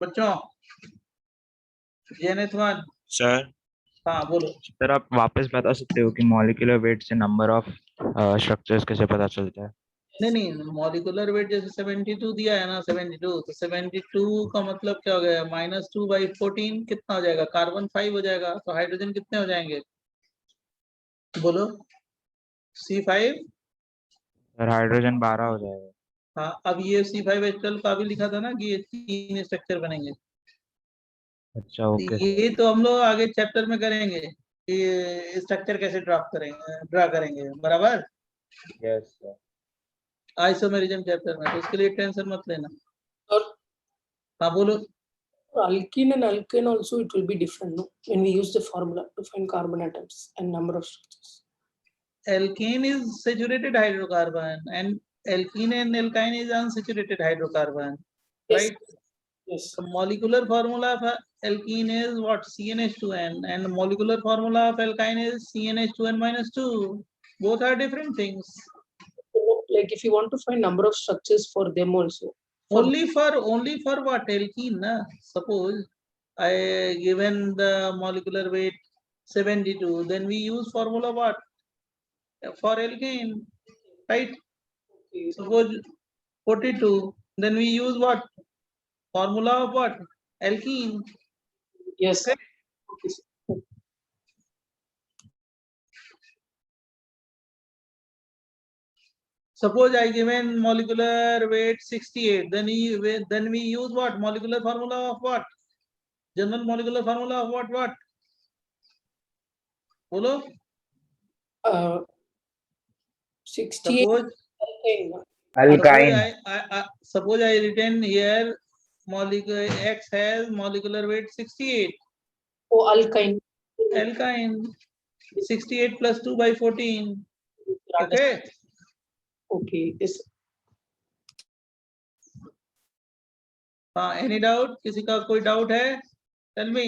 बच्चों? जेनेथवन सर हाँ बोलो। सर आप वापस बता सकते हो कि मॉलिक्यूलर वेट से नंबर ऑफ स्ट्रक्चर्स कैसे पता चलता है? नहीं, मॉलिक्यूलर वेट जैसे 72 दिया है ना, 72, तो 72 का मतलब क्या हो गया? -2/14 कितना हो जाएगा? कार्बन 5 हो जाएगा। तो हाइड्रोजन कितने हो जाएंगे बोलो? C5। सर हाइड्रोजन 12 हो जाएगा। हाँ, अब ये C5H12 का भी लिखा था ना कि ये 3 स्ट्रक्चर बनेंगे। अच्छा ओके। ये तो हम लोग आगे चैप्टर में करेंगे कि स्ट्रक्चर कैसे ड्रा करेंगे, बराबर? Yes sir. आइसोमेरिज्म चैप्टर में, तो उसके लिए टेंशन मत लेना। और हाँ बोलो। alkene and alkane also it will be different, no? When we use the formula to find carbon atoms and number of structures. Alkane is saturated hydrocarbon and alkene and alkyne is unsaturated hydrocarbon, right? Yes. The molecular formula of alkene is what? CnH2n, and the molecular formula of alkyne is CnH2n-2. Both are different things. Like if you want to find number of structures for them also. Only for what? Alkene, na? Suppose I given the molecular weight 72, then we use formula what? For alkane, right? Suppose 42, then we use what? Formula of what? Alkene. Yes. Okay. Suppose I given molecular weight 68, then we use what? Molecular formula of what? General molecular formula of what? Bolo? 68. Alkyne. Suppose I written here molecular X has molecular weight 68. Oh, alkyne. Alkyne. 68 plus 2/14. Okay. Okay. Yes. हाँ, any doubt? किसी का कोई doubt है? Tell me.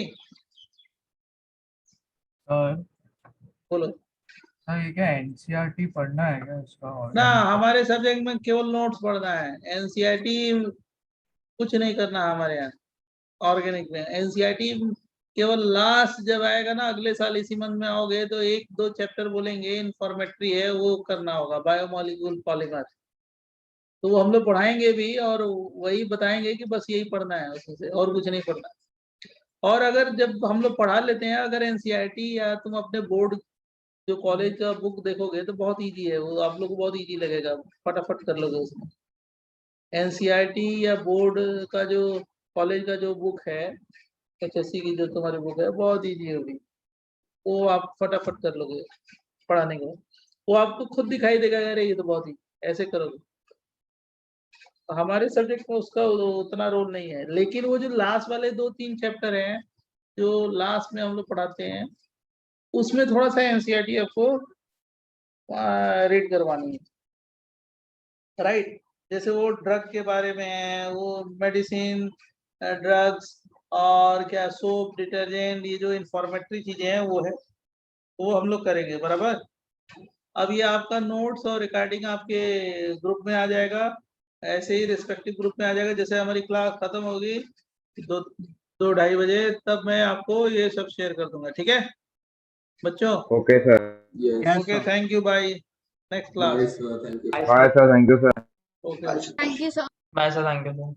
बोलो। Sir ये क्या NCERT पढ़ना है क्या इसका? ना, हमारे सब्जेक्ट में केवल नोट्स पढ़ना है। एनसीईआरटी कुछ नहीं करना हमारे यहाँ ऑर्गेनिक में। एनसीईआरटी केवल लास्ट जब आएगा ना, अगले साल इसी मंथ में आओगे तो 1-2 चैप्टर बोलेंगे इन्फॉर्मेटरी है, वो करना होगा, बायोमोलिक्यूल पॉलीमर। तो वो हम लोग पढ़ाएंगे भी और वही बताएंगे कि बस यही पढ़ना है, उसमें से और कुछ नहीं पढ़ना। और अगर जब हम लोग पढ़ा लेते हैं, अगर एनसीईआरटी या तुम अपने बोर्ड जो कॉलेज का बुक देखोगे तो बहुत इजी है वो, आप लोग को बहुत इजी लगेगा, फटाफट कर लोगे उसमें। एनसीईआरटी या बोर्ड का जो कॉलेज का जो बुक है, एचएससी की जो तुम्हारी बुक है, बहुत इजी होगी, वो आप फटाफट कर लोगे पढ़ाने के बाद। वो आपको खुद दिखाई देगा, अरे ये तो बहुत ही ऐसे करोगे। तो हमारे सब्जेक्ट में उसका उतना रोल नहीं है, लेकिन वो जो लास्ट वाले 2-3 चैप्टर हैं जो लास्ट में हम लोग पढ़ाते हैं, उसमें थोड़ा सा एनसीईआरटी आपको रीड करवानी है, राइट? जैसे वो ड्रग के बारे में है, वो मेडिसिन, ड्रग्स और क्या, सोप, डिटर्जेंट, ये जो इंफॉर्मेटरी चीजें हैं वो है, वो हम लोग करेंगे, बराबर? अब ये आपका नोट्स और रिकॉर्डिंग आपके ग्रुप में आ जाएगा, ऐसे ही रिस्पेक्टिव ग्रुप में आ जाएगा। जैसे हमारी क्लास खत्म होगी 2-2:30 बजे, तब मैं आपको ये सब शेयर कर दूंगा, ठीक है बच्चों? Okay sir. Yes. Okay, thank you, bye, next Bye, class. sir. Thank you. Bye sir, thank you sir. Okay. Thank you sir. Bye sir, thank you sir.